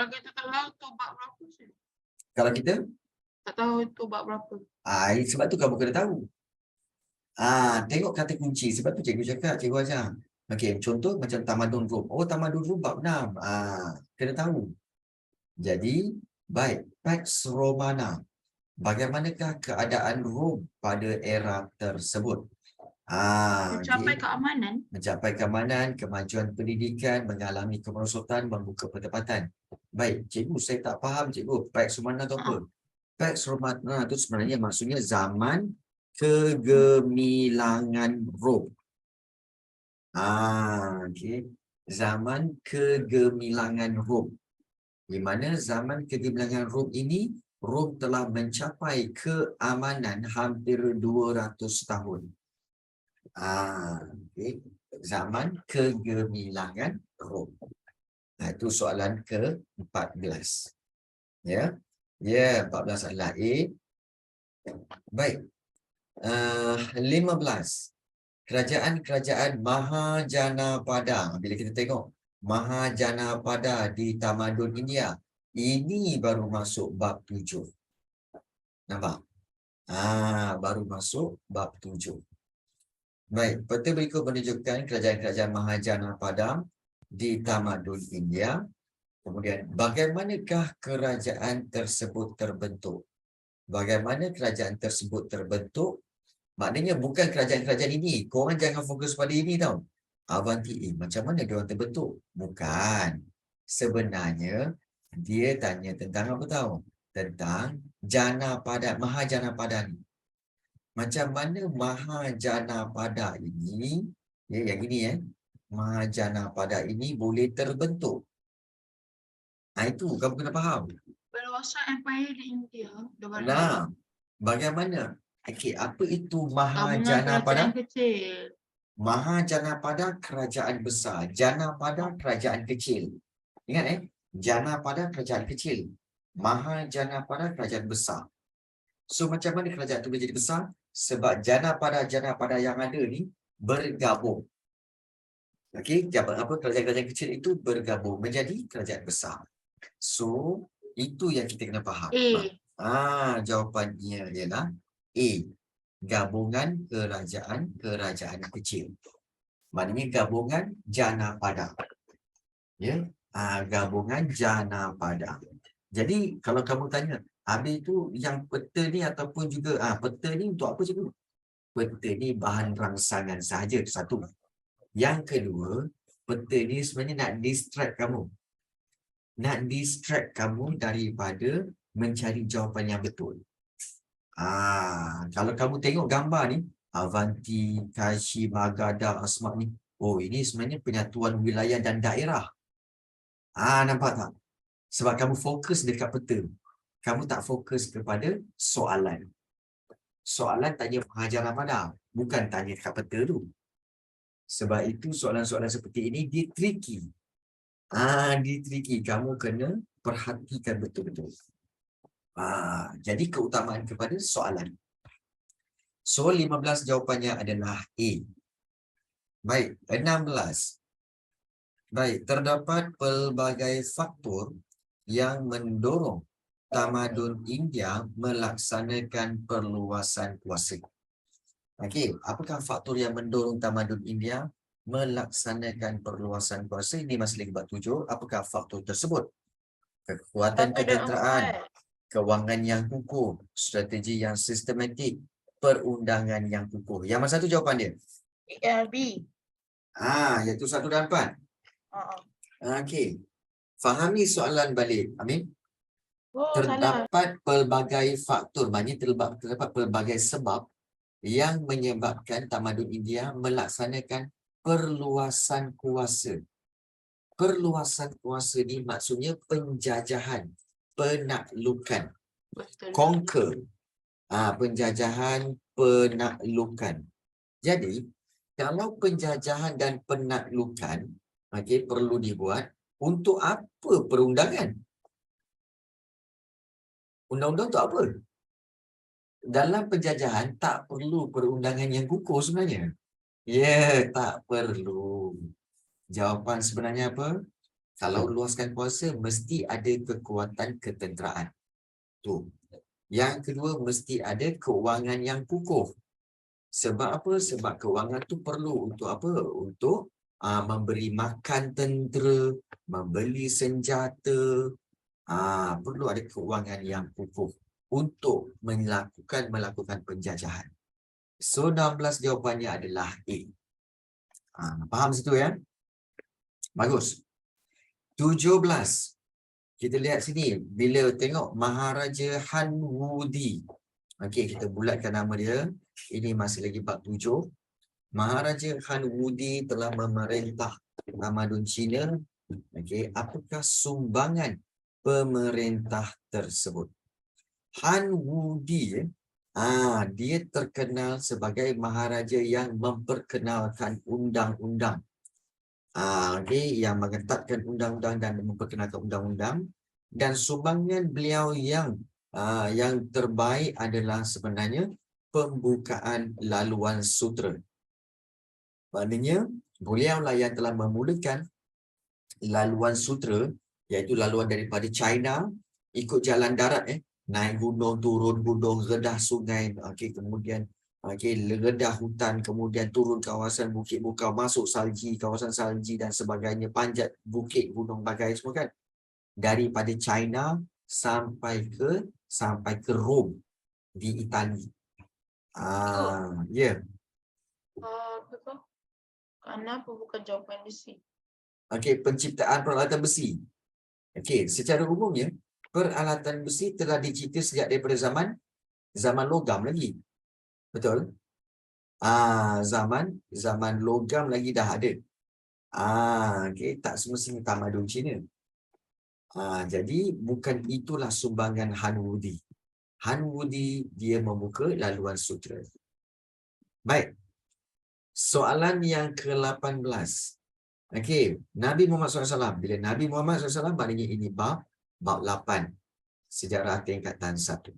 kita tak tahu tu bab berapa sih? Kalau kita tak tahu tu bab berapa. Sebab tu kamu kena tahu. Tengok kata kunci. Sebab tu cikgu cakap, cikgu ajar. Okey, contoh macam tamadun Rom. Tamadun Rom bab 6. Kena tahu. Jadi, baik. Pax Romana. Bagaimanakah keadaan Rom pada era tersebut? Mencapai keamanan. Mencapai keamanan, kemajuan pendidikan, mengalami kemerosotan, membuka pendapatan. Baik, cikgu, saya tak faham cikgu. Pax Romana tu apa? Pax Romana itu sebenarnya maksudnya zaman kegemilangan Rom. Okay. Zaman kegemilangan Rom. Di mana zaman kegemilangan Rom ini, Rom telah mencapai keamanan hampir 200 tahun. Okay. Zaman kegemilangan Rom. Itu soalan ke-14. Ya. 14 adalah A. Baik. 15. Kerajaan-kerajaan Mahajanapada. Bila kita tengok Mahajanapada di tamadun India, Ini baru masuk bab 7. Nampak? Baru masuk bab 7. Baik, peta berikut menunjukkan kerajaan-kerajaan Mahajana Padang di tamadun India. Kemudian, bagaimanakah kerajaan tersebut terbentuk? Bagaimana kerajaan tersebut terbentuk? Maknanya bukan kerajaan-kerajaan ini. Korang jangan fokus pada ini tau. Avanti, macam mana dia orang terbentuk? Bukan. Sebenarnya, dia tanya tentang apa tahu? Tentang Jana Pada, Mahajana Pada ni. Macam mana Mahajana Pada ini, yang ini Mahajana Pada ini boleh terbentuk. Itu kamu kena faham. Berluasan empire di India. Nah, bagaimana? Okey, apa itu Gabungan Mahajana Pada? kerajaan kecil. Mahajana Pada kerajaan besar, Jana Pada kerajaan kecil. Ingat Jana Pada kerajaan kecil, Mahajana Pada kerajaan besar. So macam mana kerajaan itu menjadi besar? Sebab Jana Pada yang ada ni bergabung. Okey, apa kerajaan-kerajaan kecil itu bergabung menjadi kerajaan besar. So itu yang kita kena faham. Jawapannya ialah A. Gabungan kerajaan kecil. Maknanya gabungan Jana Pada. Ya, gabungan Jana Pada. Jadi kalau kamu tanya, habis itu yang peta ni ataupun juga peta ni untuk apa cikgu? Peta ni bahan rangsangan sahaja, satu. Yang kedua, peta ni sebenarnya nak distract kamu. Nak distract kamu daripada mencari jawapan yang betul. Kalau kamu tengok gambar ni, Avanti, Kashi, Magadha, Asma ni, oh ini sebenarnya penyatuan wilayah dan daerah. Nampak tak? Sebab kamu fokus dekat peta. Kamu tak fokus kepada soalan. Soalan tanya Mahajana Pada, bukan tanya dekat peta tu. Sebab itu soalan-soalan seperti ini dia tricky. Dia tricky. Kamu kena perhatikan betul-betul. Jadi keutamaan kepada soalan. So 15 jawapannya adalah A. Baik, 16. Baik, terdapat pelbagai faktor yang mendorong tamadun India melaksanakan perluasan kuasa. Okey, apakah faktor yang mendorong tamadun India melaksanakan perluasan kuasa? Ini masih lagi bab 7. Apakah faktor tersebut? Kekuatan ketenteraan, kewangan yang kukuh, strategi yang sistematik, perundangan yang kukuh. Yang mana satu jawapan dia? B. Iaitu 1 dan 4. Okey. Fahami soalan balik, Amin. Terdapat pelbagai faktor, maknanya terdapat pelbagai sebab yang menyebabkan tamadun India melaksanakan perluasan kuasa. Perluasan kuasa ni maksudnya penjajahan, penaklukan, conquer. Penjajahan, penaklukan. Jadi, kalau penjajahan dan penaklukan, perlu dibuat, untuk apa perundangan? Undang-undang untuk apa? Dalam penjajahan tak perlu perundangan yang kukuh sebenarnya. Tak perlu. Jawapan sebenarnya apa? Kalau luaskan kuasa, mesti ada kekuatan ketenteraan. Tu. Yang kedua, mesti ada kewangan yang kukuh. Sebab apa? Sebab kewangan tu perlu untuk apa? Untuk memberi makan tentera, membeli senjata. Perlu ada kewangan yang kukuh untuk melakukan penjajahan. So 16 jawapannya adalah A. Faham situ ya? Bagus. 17. Kita lihat sini. Bila tengok Maharaja Hanwudi. Okey, kita bulatkan nama dia. Ini masih lagi bab 7. Maharaja Hanwudi telah memerintah tamadun Cina. Okey, apakah sumbangan pemerintah tersebut? Hanwudi dia terkenal sebagai maharaja yang memperkenalkan undang-undang. Yang mengetatkan undang-undang dan memperkenalkan undang-undang. Dan sumbangan beliau yang terbaik adalah sebenarnya pembukaan laluan sutera. Maknanya beliau lah yang telah memulakan laluan sutera iaitu laluan daripada China ikut jalan darat, naik gunung, turun gunung, redah sungai, okey, kemudian okey, redah hutan, kemudian turun kawasan bukit bukau, masuk salji, kawasan salji dan sebagainya, panjat bukit, gunung bagai semua kan. Daripada China sampai ke Rom di Itali. Ya. Apa tu? Kenapa bukan jawapan besi? Okey, penciptaan peralatan besi. Okey, secara umumnya peralatan besi telah dicipta sejak daripada zaman logam lagi. Betul? Zaman logam lagi dah ada. Okey, tak semestinya tamadun Cina. Jadi bukan itulah sumbangan Han Wudi. Han Wudi dia membuka laluan sutra. Baik. Soalan yang ke-18. Okey, Nabi Muhammad SAW. Bila Nabi Muhammad SAW, maknanya ini bab 8. Sejarah tingkatan 1.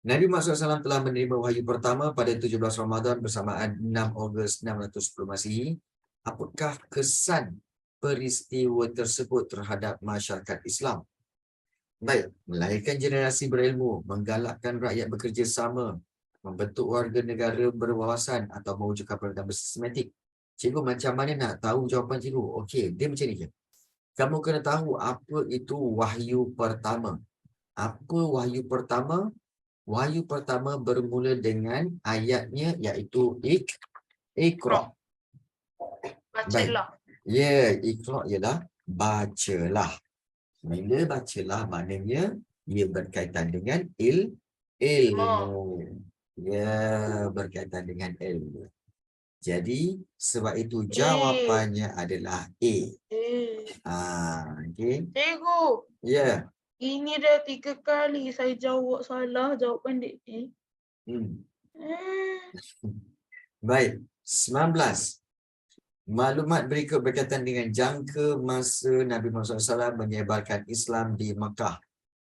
Nabi Muhammad SAW telah menerima wahyu pertama pada 17 Ramadan bersamaan 6 Ogos 610 Masihi. Apakah kesan peristiwa tersebut terhadap masyarakat Islam? Baik, melahirkan generasi berilmu, menggalakkan rakyat bekerja sama, membentuk warga negara berwawasan atau mewujudkan peradaban sistematik. Cikgu, macam mana nak tahu jawapan cikgu? Okey, dia macam ni je. Kamu kena tahu apa itu wahyu pertama. Apa wahyu pertama? Wahyu pertama bermula dengan ayatnya iaitu Iqra. Bacalah. Ya, Iqra ialah bacalah. Bila bacalah maknanya ia berkaitan dengan ilmu. Ya, berkaitan dengan ilmu. Jadi sebab itu jawapannya adalah A. Okey. Cikgu, Ya. ini dah 3 kali saya jawab salah jawapan dek ni. Baik, 19. Maklumat berikut berkaitan dengan jangka masa Nabi Muhammad SAW menyebarkan Islam di Makkah.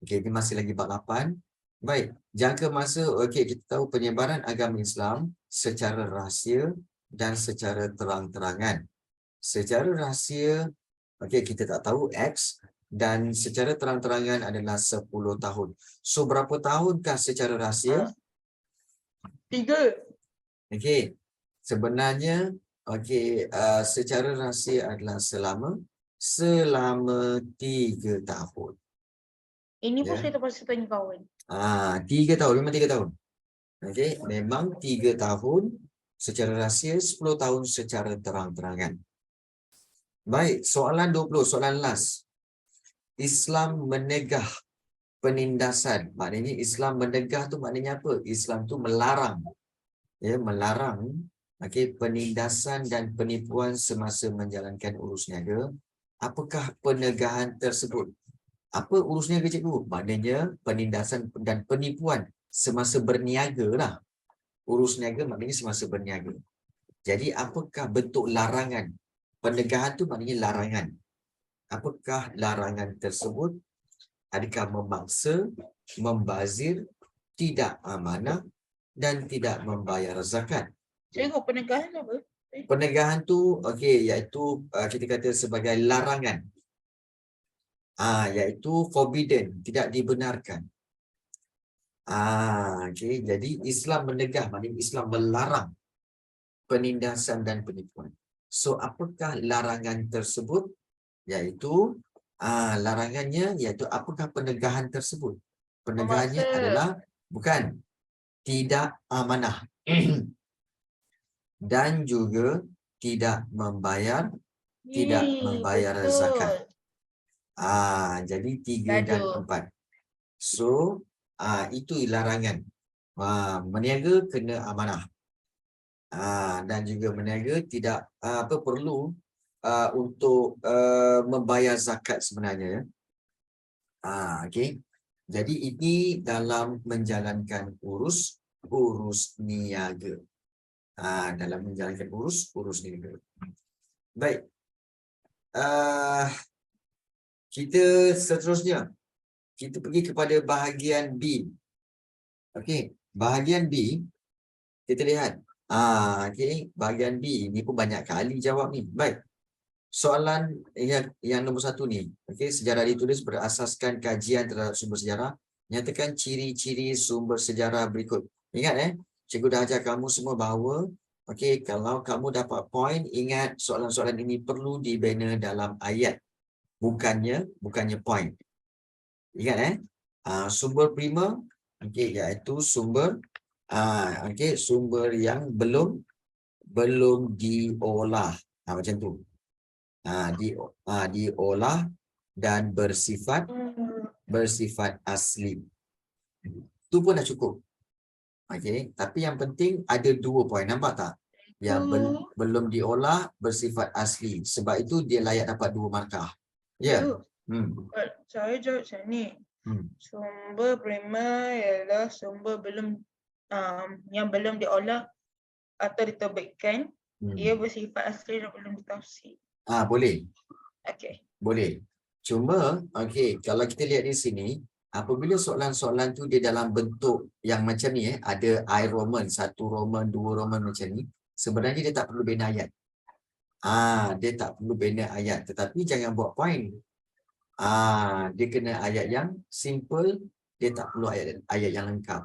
Okey, ini masih lagi bab 8. Baik, jangka masa, okey, kita tahu penyebaran agama Islam secara rahsia dan secara terang-terangan. Secara rahsia, okey, kita tak tahu X, dan secara terang-terangan adalah 10 tahun. So, berapa tahunkah secara rahsia? 3. Okey, sebenarnya secara rahsia adalah selama 3 tahun. Ini pun Ya. saya terpaksa tanya kawan. 3 tahun, memang 3 tahun. Okey, memang 3 tahun secara rahsia, 10 tahun secara terang-terangan. Baik, soalan 20, soalan last. Islam menegah penindasan. Maknanya Islam menegah tu maknanya apa? Islam tu melarang. Ya, melarang penindasan dan penipuan semasa menjalankan urus niaga. Apakah penegahan tersebut? Apa urus niaga, cikgu? Maknanya penindasan dan penipuan semasa berniaga lah. Urus niaga maknanya semasa berniaga. Jadi apakah bentuk larangan? Penegahan tu maknanya larangan. Apakah larangan tersebut? Adakah memaksa, membazir, tidak amanah dan tidak membayar zakat? Cikgu, penegahan apa? Penegahan tu iaitu kita kata sebagai larangan. Iaitu forbidden, tidak dibenarkan. Jadi Islam menegah, maknanya Islam melarang penindasan dan penipuan. So apakah larangan tersebut? Iaitu larangannya iaitu apakah penegahan tersebut? Penegahannya adalah bukan tidak amanah dan juga tidak membayar zakat. Jadi 3 dan 4. So itu larangan. Meniaga kena amanah. Dan juga meniaga tidak perlu untuk membayar zakat sebenarnya. Okey. Jadi ini dalam menjalankan urus niaga. Dalam menjalankan urus niaga. Baik. Kita seterusnya kita pergi kepada bahagian B. Okey, bahagian B kita lihat. Okey, bahagian B ni pun banyak kali jawab ni. Baik. soalan yang nombor 1 ni. Okey, sejarah ditulis berasaskan kajian terhadap sumber sejarah. Nyatakan ciri-ciri sumber sejarah berikut. Ingat cikgu dah ajar kamu semua bahawa kalau kamu dapat poin, ingat soalan-soalan ini perlu dibina dalam ayat. Bukannya poin. Ingat sumber prima iaitu sumber sumber yang belum diolah. Macam tu. Diolah dan bersifat asli. Itu pun dah cukup. Tapi yang penting ada 2 poin. Nampak tak? Yang belum diolah, bersifat asli. Sebab itu dia layak dapat 2 markah. Ya. Saya jawab macam ni. Sumber prima ialah sumber yang belum diolah atau diterbitkan. Ia bersifat asli dan belum ditafsir. Boleh. Okey. Boleh. Cuma, kalau kita lihat di sini, apabila soalan-soalan tu dia dalam bentuk yang macam ni, ada I Roman, 1 Roman, 2 Roman macam ni, sebenarnya dia tak perlu bina ayat. Dia tak perlu bina ayat. Tetapi jangan buat poin. Dia kena ayat yang simple, dia tak perlu ayat yang lengkap.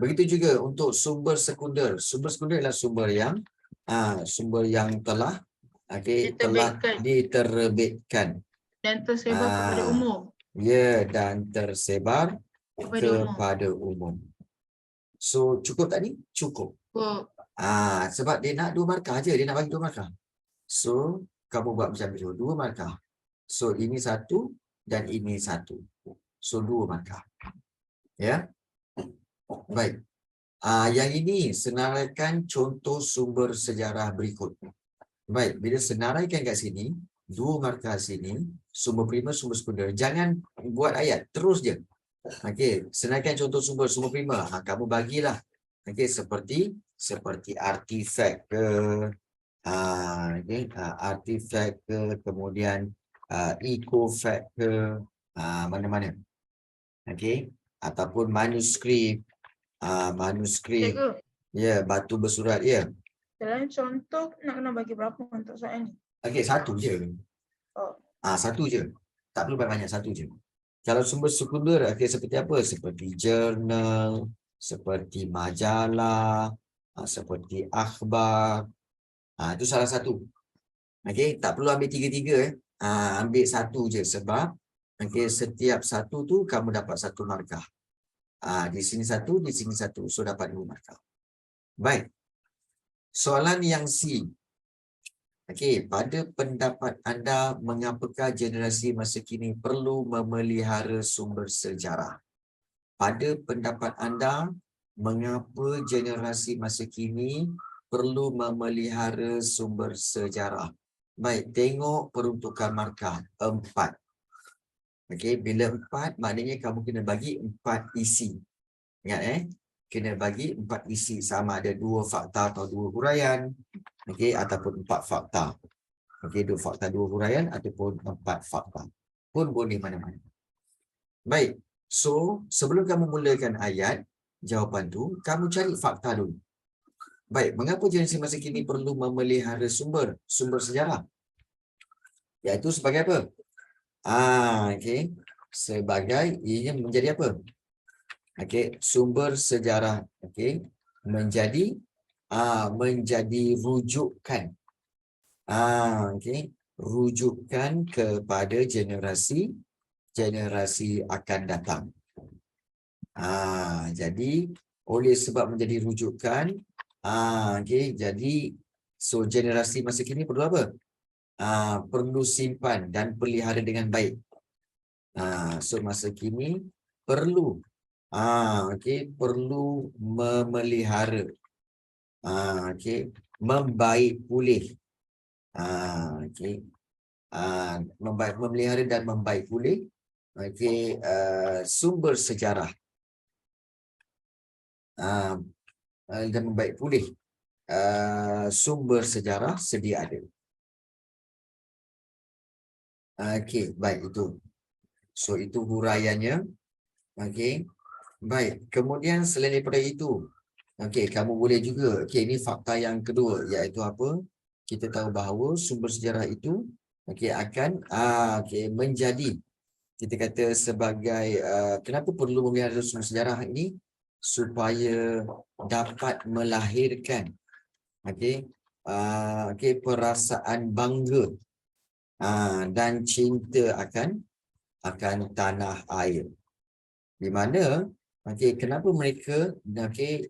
Begitu juga untuk sumber sekunder. Sumber sekunder adalah sumber yang telah diterbitkan Dan tersebar kepada umum. Ya, dan tersebar kepada umum. So, cukup tak ni? Cukup. Sebab dia nak 2 markah je. Dia nak bagi 2 markah. So, kamu buat macam tu. 2 markah. So, ini 1 dan ini 1. So, 2 markah. Ya. Baik. Yang ini senaraikan contoh sumber sejarah berikut. Baik, bila senaraikan kat sini, 2 markah sini, sumber prima, sumber sekunder. Jangan buat ayat, terus je. Senaraikan contoh sumber prima. Kamu bagilah. Seperti artifak ke, artifak ke, kemudian ecofak ke, mana-mana. Ataupun manuskrip. Cikgu, Ya, batu bersurat, ya. dalam contoh nak kena bagi berapa untuk soalan ni? 1 je. Oh. 1 je. Tak perlu banyak, 1 je. Kalau sumber sekunder, seperti apa? Seperti jurnal, seperti majalah, seperti akhbar. Itu salah satu. Tak perlu ambil 3-3. Ambil 1 je sebab setiap 1 tu kamu dapat 1 markah. Di sini 1, di sini 1. So, dapat 2 markah. Baik. Soalan yang C. Pada pendapat anda, mengapakah generasi masa kini perlu memelihara sumber sejarah? Pada pendapat anda, mengapa generasi masa kini perlu memelihara sumber sejarah? Baik, tengok peruntukan markah 4. Bila 4, maknanya kamu kena bagi 4 isi. Ingat kena bagi 4 isi, sama ada 2 fakta atau 2 huraian, ataupun 4 fakta. 2 fakta, 2 huraian ataupun 4 fakta. Pun boleh mana-mana. Baik. So, sebelum kamu mulakan ayat jawapan tu, kamu cari fakta dulu. Baik, mengapa generasi masa kini perlu memelihara sumber sejarah? Iaitu sebagai apa? Sebagai ianya menjadi apa? Sumber sejarah menjadi rujukan. Rujukan kepada generasi akan datang. Jadi oleh sebab menjadi rujukan, jadi so generasi masa kini perlu apa? Perlu simpan dan pelihara dengan baik. So masa kini perlu perlu memelihara, membaik pulih, memelihara dan membaik pulih, sumber sejarah, dan membaik pulih sumber sejarah sedia ada. Baik itu. So itu huraiannya. Baik. Kemudian selain daripada itu, kamu boleh juga, ini fakta yang kedua, iaitu apa? kita tahu bahawa sumber sejarah itu akan menjadi, kita kata sebagai kenapa perlu memelihara sumber sejarah ini, supaya dapat melahirkan perasaan bangga dan cinta akan tanah air. Di mana kenapa mereka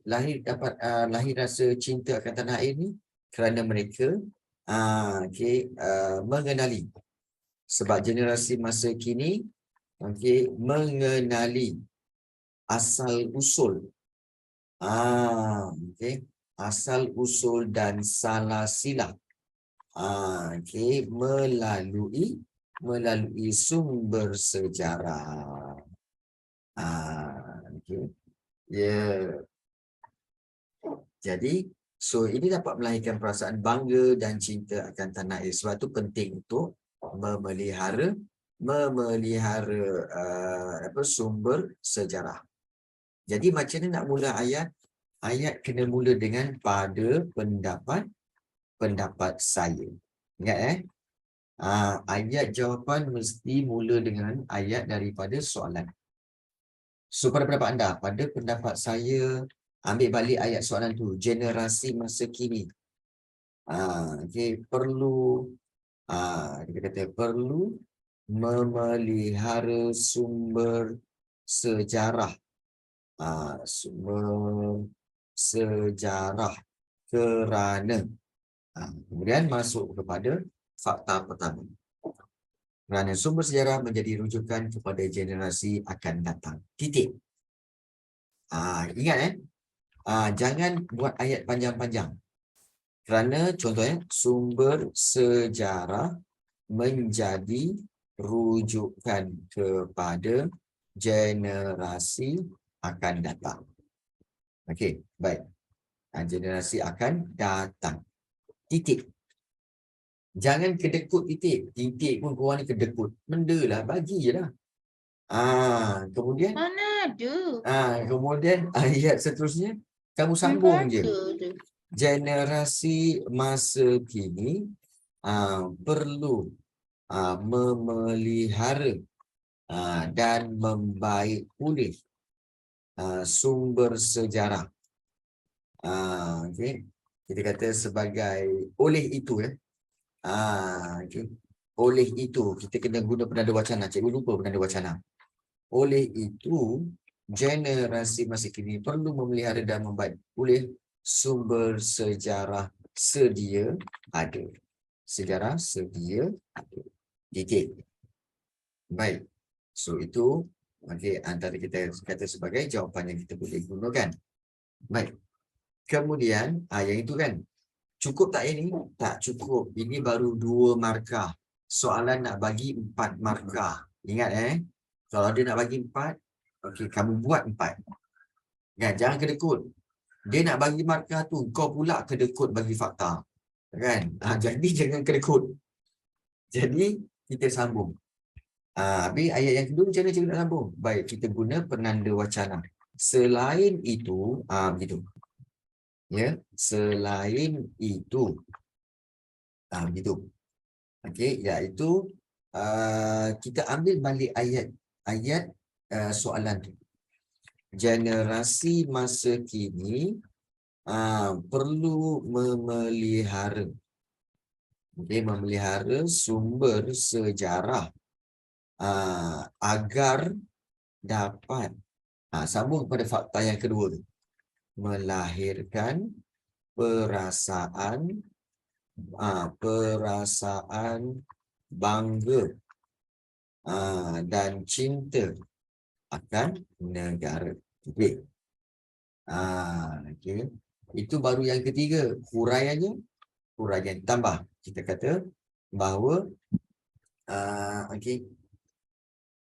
lahir rasa cinta akan tanah air ni? Kerana mereka mengenali, sebab generasi masa kini mengenali asal usul asal usul dan salah silap melalui sumber sejarah. Jadi ini dapat melahirkan perasaan bangga dan cinta akan tanah air. Sebab itu penting untuk memelihara sumber sejarah. Jadi macam mana nak mula ayat? Ayat kena mula dengan pada pendapat saya. Ingat ayat jawapan mesti mula dengan ayat daripada soalan. So pada pendapat anda, pada pendapat saya, ambil balik ayat soalan tu, generasi masa kini perlu memelihara sumber sejarah kerana kemudian masuk kepada fakta pertama, kerana sumber sejarah menjadi rujukan kepada generasi akan datang. Titik. Ingat jangan buat ayat panjang-panjang. Kerana contohnya sumber sejarah menjadi rujukan kepada generasi akan datang. Okey, baik. Generasi akan datang. Titik. Jangan kedekut titik. Titik pun korang ni kedekut. Benda lah, bagi je lah. Kemudian Mana ada? Kemudian ayat seterusnya kamu sambung je. Baca. Generasi masa kini perlu memelihara dan membaik pulih sumber sejarah. Kita kata sebagai oleh itu oleh itu kita kena guna penanda wacana. Cikgu lupa penanda wacana. Oleh itu generasi masa kini perlu memelihara dan membaik pulih sumber sejarah sedia ada. Sejarah sedia ada. Titik. Baik. So itu antara kita kata sebagai jawapan yang kita boleh gunakan. Baik. Kemudian yang itu kan cukup tak ini? Tak cukup. Ini baru 2 markah. Soalan nak bagi 4 markah. Ingat kalau dia nak bagi 4, kamu buat 4. Kan? Jangan kedekut. Dia nak bagi markah tu, kau pula kedekut bagi fakta. Kan? Jadi jangan kedekut. Jadi kita sambung. Habis ayat yang kedua macam mana cikgu nak sambung? Baik, kita guna penanda wacana. Selain itu, begitu. Ya, selain itu. Begitu. Okey, iaitu kita ambil balik ayat soalan tu. Generasi masa kini perlu memelihara sumber sejarah agar dapat sambung kepada fakta yang kedua tu, melahirkan perasaan bangga dan cinta akan negara. Okey. Itu baru yang ketiga. Huraian tambah. Kita kata bahawa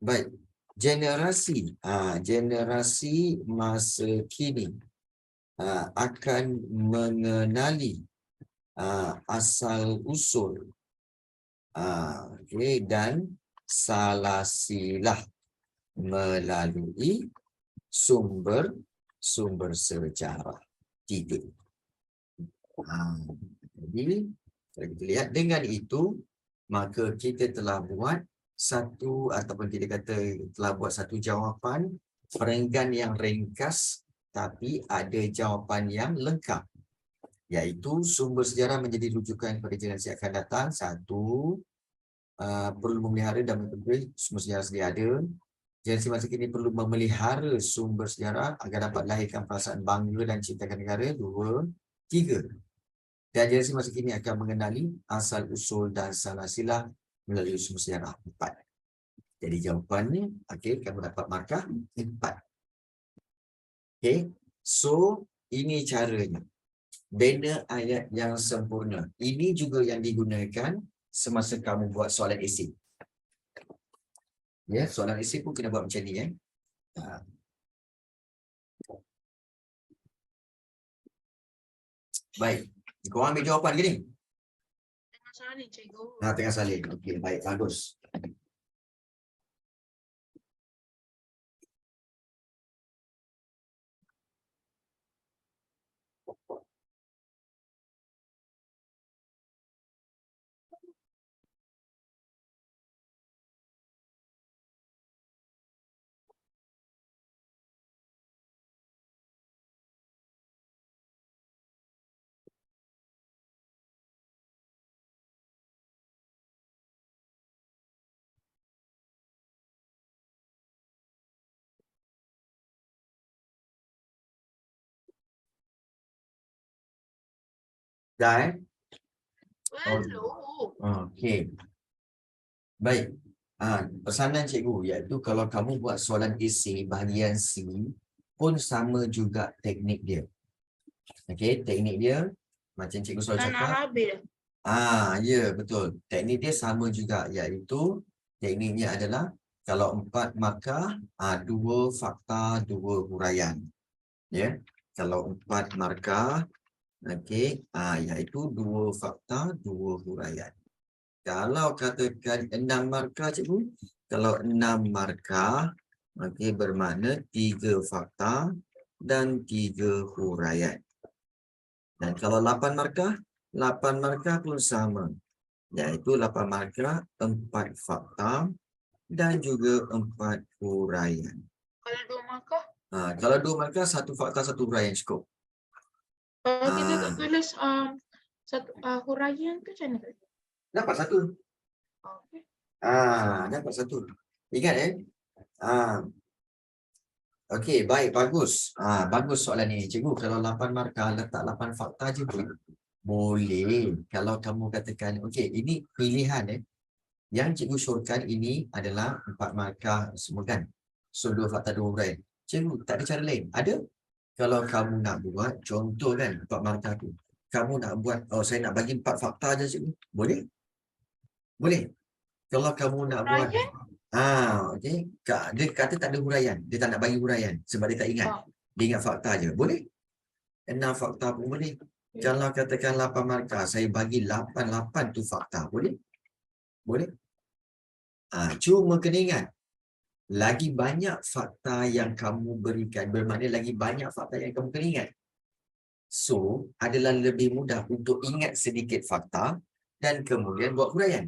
baik, generasi masa kini akan mengenali asal usul dan salah silap melalui sumber sejarah. Titik. Jadi Kalau kita lihat dengan itu, maka kita telah buat satu ataupun kita kata telah buat satu jawapan perenggan yang ringkas tapi ada jawapan yang lengkap. Iaitu sumber sejarah menjadi rujukan pada generasi akan datang. Satu, perlu memelihara dan memperbaiki sumber sejarah sedia ada. Generasi masa kini perlu memelihara sumber sejarah agar dapat lahirkan perasaan bangga dan cintakan negara. Dua, tiga. Dan generasi masa kini akan mengenali asal-usul dan salah-silah melalui sumber sejarah. Empat. Jadi jawapannya, okey, kamu dapat markah 4. Okey, so ini caranya. Bina ayat yang sempurna. Ini juga yang digunakan semasa kamu buat soalan esei. Ya, soalan esei pun kena buat macam ni, ya. Baik. Korang ambil jawapan ke ni? Tengah salin, cikgu. Tengah salin. Okey, baik, bagus. Dah, Belum. Okey. Baik. Pesanan cikgu iaitu kalau kamu buat soalan esei bahagian C pun sama juga teknik dia. Okey, teknik dia macam cikgu selalu Dah nak cakap. habis dah. Ya, betul. Teknik dia sama juga iaitu tekniknya adalah kalau 4 markah, 2 fakta, 2 huraian. Ya. Kalau 4 markah, okey, iaitu 2 fakta, 2 huraian. Kalau katakan 6 markah cikgu, kalau 6 markah, okey, bermakna 3 fakta dan 3 huraian. Dan kalau 8 markah, 8 markah pun sama. Iaitu 8 markah, 4 fakta dan juga 4 huraian. Kalau 2 markah, Kalau 2 markah, 1 fakta, 1 huraian cukup. kalau kita tak tulis satu huraian tu macam mana? Dapat 1. Okey. Dapat 1. Ingat okey, baik, bagus. Bagus soalan ni. Cikgu, kalau 8 markah, letak 8 fakta je boleh. Boleh. Kalau kamu katakan, okey, ini pilihan Yang cikgu syorkan ini adalah 4 markah semua kan. So 2 fakta 2 huraian. Cikgu, tak ada cara lain. Ada? Kalau kamu nak buat contoh kan 4 markah tu. Kamu nak buat, saya nak bagi 4 fakta je cikgu. Boleh? Boleh. Kalau kamu nak buat okey. Dia kata tak ada huraian. Dia tak nak bagi huraian sebab dia tak ingat. Dia ingat fakta je. Boleh? 6 fakta pun boleh. Kalau katakan 8 markah, saya bagi 8 tu fakta. Boleh? Boleh? Cuma kena ingat, lagi banyak fakta yang kamu berikan, bermakna lagi banyak fakta yang kamu kena ingat. So, adalah lebih mudah untuk ingat sedikit fakta dan kemudian buat huraian.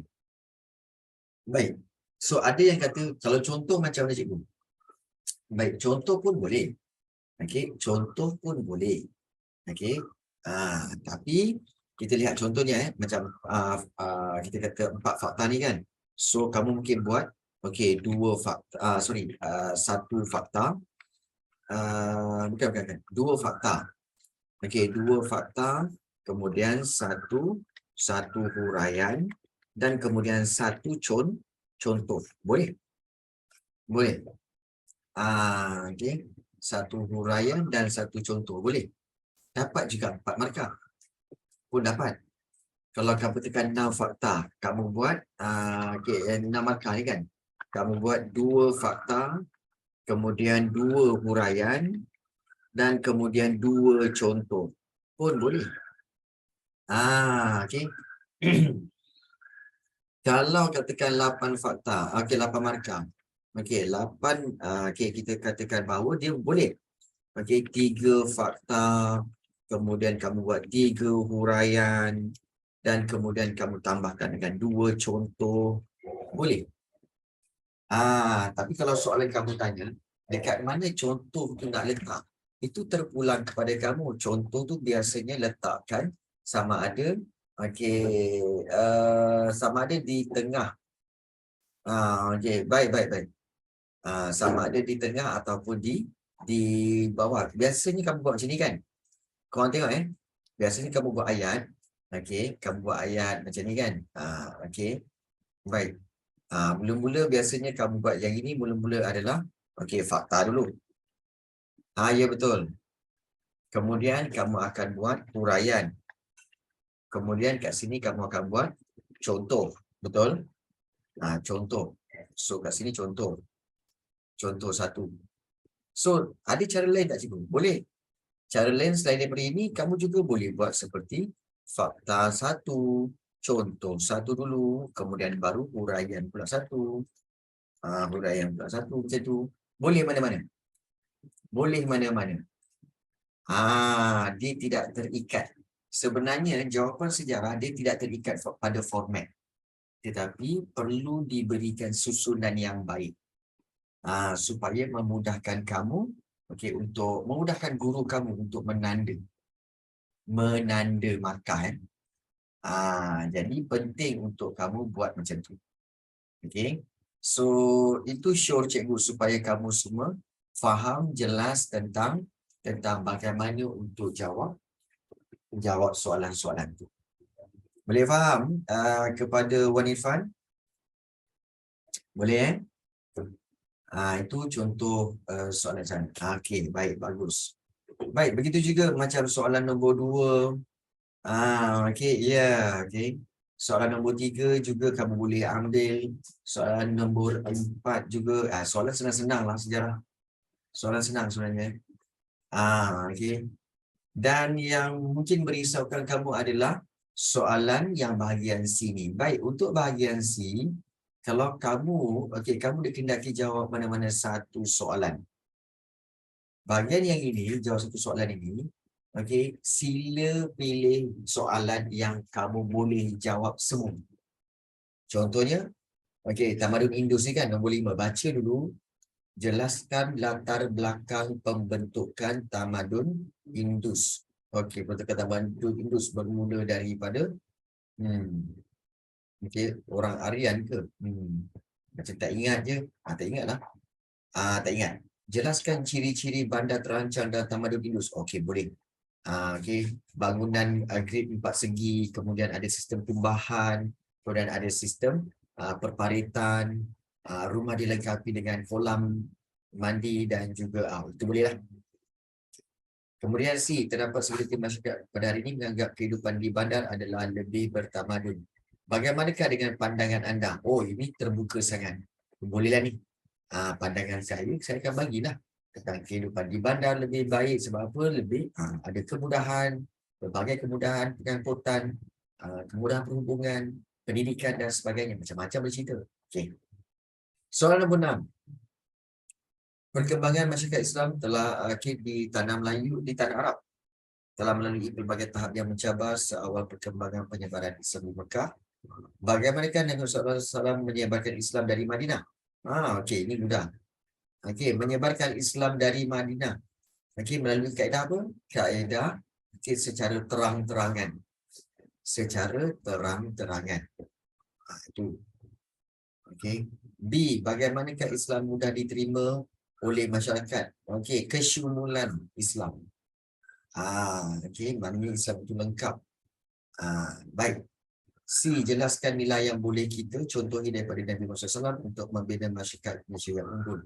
Baik. So, ada yang kata, kalau contoh macam mana cikgu? Baik, contoh pun boleh. Okey, contoh pun boleh. Okey. Tapi kita lihat contohnya macam kita kata 4 fakta ni kan. So kamu mungkin buat okey 2 fakta, 1 fakta. Bukan. 2 fakta. Okey, 2 fakta, kemudian satu huraian dan kemudian 1 contoh. Boleh? Boleh. Okey. 1 huraian dan 1 contoh. Boleh? Dapat juga 4 markah. Pun dapat. Kalau kamu tekan 6 fakta, kamu buat 6 markah ni kan. Kamu buat 2 fakta, kemudian 2 huraian dan kemudian 2 contoh. Pun boleh. Okey. Kalau katakan 8 fakta, 8 markah. Okey, 8 kita katakan bahawa dia boleh. Okey, 3 fakta, kemudian kamu buat 3 huraian, dan kemudian kamu tambahkan dengan 2 contoh. Boleh? Tapi kalau soalan kamu tanya, dekat mana contoh tu nak letak, itu terpulang kepada kamu. Contoh tu biasanya letakkan sama ada, sama ada di tengah. Baik. Sama ada di tengah ataupun di bawah. Biasanya kamu buat macam ni kan? Korang tengok biasanya kamu buat ayat. Kamu buat ayat macam ni kan? Baik. Mula-mula biasanya kamu buat yang ini, mula-mula adalah fakta dulu. Ya betul. Kemudian kamu akan buat huraian. Kemudian kat sini kamu akan buat contoh. Betul? Contoh. So kat sini contoh. Contoh 1. So ada cara lain tak cikgu? Boleh. Cara lain selain daripada ini, kamu juga boleh buat seperti fakta 1, contoh 1 dulu, kemudian baru huraian pula 1. Huraian pula 1 macam tu. Boleh mana-mana. Boleh mana-mana. Dia tidak terikat. Sebenarnya jawapan sejarah dia tidak terikat pada format. Tetapi perlu diberikan susunan yang baik. Supaya memudahkan kamu, untuk memudahkan guru kamu untuk menanda markah. Jadi penting untuk kamu buat macam tu. So itu show cikgu supaya kamu semua faham jelas tentang bagaimana untuk jawab soalan-soalan tu. Boleh faham kepada Wan Irfan? Boleh itu contoh soalan sana. Baik, bagus. Baik, begitu juga macam soalan nombor 2. Soalan nombor 3 juga kamu boleh ambil. Soalan nombor 4 juga. Soalan senang-senang lah sejarah. Soalan senang sebenarnya. Dan yang mungkin merisaukan kamu adalah soalan yang bahagian C ni. Baik, untuk bahagian C, kalau kamu dikendaki jawab mana-mana satu soalan. Bahagian yang ini, jawab satu soalan ini, sila pilih soalan yang kamu boleh jawab semua. Contohnya, Tamadun Indus ni kan nombor 5. Baca dulu. Jelaskan latar belakang pembentukan Tamadun Indus. Pembentukan Tamadun Indus bermula daripada orang Aryan ke? Macam tak ingat je. Tak ingat lah. Tak ingat. Jelaskan ciri-ciri bandar terancang dan Tamadun Indus. Boleh. Bangunan grid 4 segi, kemudian ada sistem tumbahan, kemudian ada sistem perparitan, rumah dilengkapi dengan kolam mandi dan juga itu boleh lah. Kemudian C, terdapat segelintir masyarakat pada hari ini menganggap kehidupan di bandar adalah lebih bertamadun. Bagaimanakah dengan pandangan anda? Ini terbuka sangat. Bolehlah ni. Pandangan saya akan bagilah tentang kehidupan di bandar lebih baik. Sebab apa? Lebih ada kemudahan, berbagai kemudahan pengangkutan, kemudahan perhubungan, pendidikan dan sebagainya. Macam-macam bercerita. Soalan nombor 6. Perkembangan masyarakat Islam telah di tanah Melayu, di tanah Arab, telah melalui pelbagai tahap yang mencabar seawal perkembangan penyebaran Islam di Mekah. Bagaimanakah Nabi SAW menyebarkan Islam dari Madinah? Ini mudah. Menyebarkan Islam dari Madinah. Melalui kaedah apa? Kaedah secara terang-terangan. Secara terang-terangan. Itu. B. Bagaimanakah Islam mudah diterima oleh masyarakat? Kesyumulan Islam. Maknanya Islam itu lengkap. Baik. C. Jelaskan nilai yang boleh kita contohi daripada Nabi Muhammad SAW untuk membina masyarakat Malaysia yang unggul.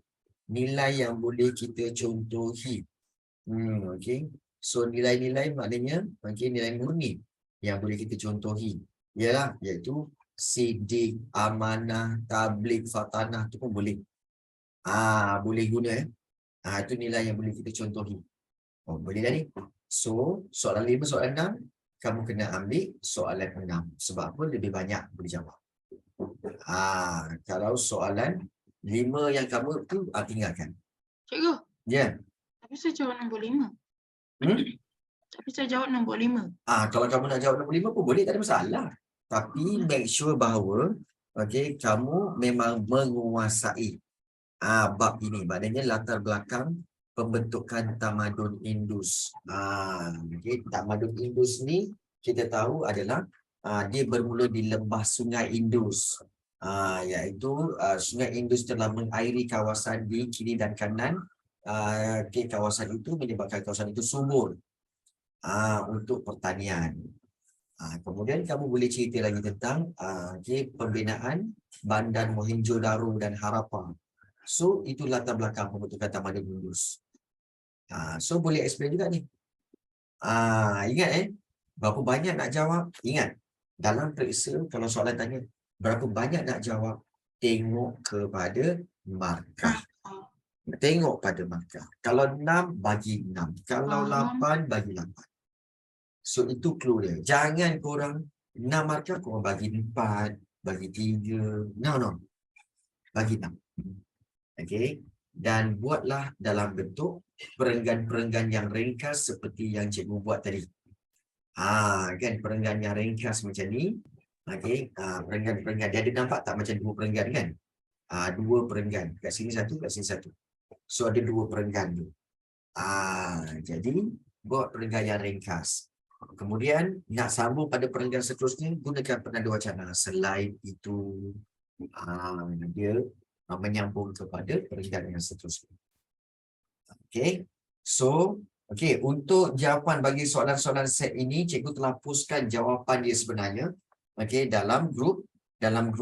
Nilai yang boleh kita contohi. So nilai-nilai maknanya nilai murni yang boleh kita contohi. Iaitu sidik, amanah, tabligh, fatanah tu pun boleh. Boleh guna. Itu nilai yang boleh kita contohi. Boleh dah ni. So soalan 5, soalan 6 kamu kena ambil soalan 6. Sebab apa? Lebih banyak boleh jawab. Kalau soalan 5 yang kamu tu tinggalkan. Cikgu. Ya. Tapi saya jawab nombor 5. Tapi saya jawab nombor 5. Kalau kamu nak jawab nombor 5 pun boleh, tak ada masalah. Tapi make sure bahawa kamu memang menguasai bab ini. Maknanya latar belakang pembentukan tamadun Indus. Tamadun Indus ni kita tahu adalah dia bermula di lembah Sungai Indus. Iaitu Sungai Indus telah mengairi kawasan di kiri dan kanan. Kawasan itu menyebabkan kawasan itu subur untuk pertanian. Kemudian kamu boleh cerita lagi tentang pembinaan Bandar Mohenjo-daro dan Harappa. So itu latar belakang pembentukan tamadun Indus. So boleh explain juga ni. Ingat berapa banyak nak jawab? Ingat, dalam periksa kalau soalan tanya berapa banyak nak jawab, tengok kepada markah. Tengok pada markah. Kalau 6 bagi 6, kalau 8 bagi 8. So itu clue dia. Jangan korang 6 markah korang bagi 4, bagi 3. No. Bagi 6. Okey. Dan buatlah dalam bentuk perenggan-perenggan yang ringkas seperti yang cikgu buat tadi. Kan perenggan yang ringkas macam ni. Okey. Perenggan-perenggan. Dia ada nampak tak macam 2 perenggan kan? 2 perenggan. Kat sini 1, kat sini 1. So ada 2 perenggan tu. Jadi buat perenggan yang ringkas. Kemudian nak sambung pada perenggan seterusnya, gunakan penanda wacana. Selain itu dia menyambung kepada perenggan yang seterusnya. Okey. So, untuk jawapan bagi soalan-soalan set ini, cikgu telah postkan jawapan dia sebenarnya dalam grup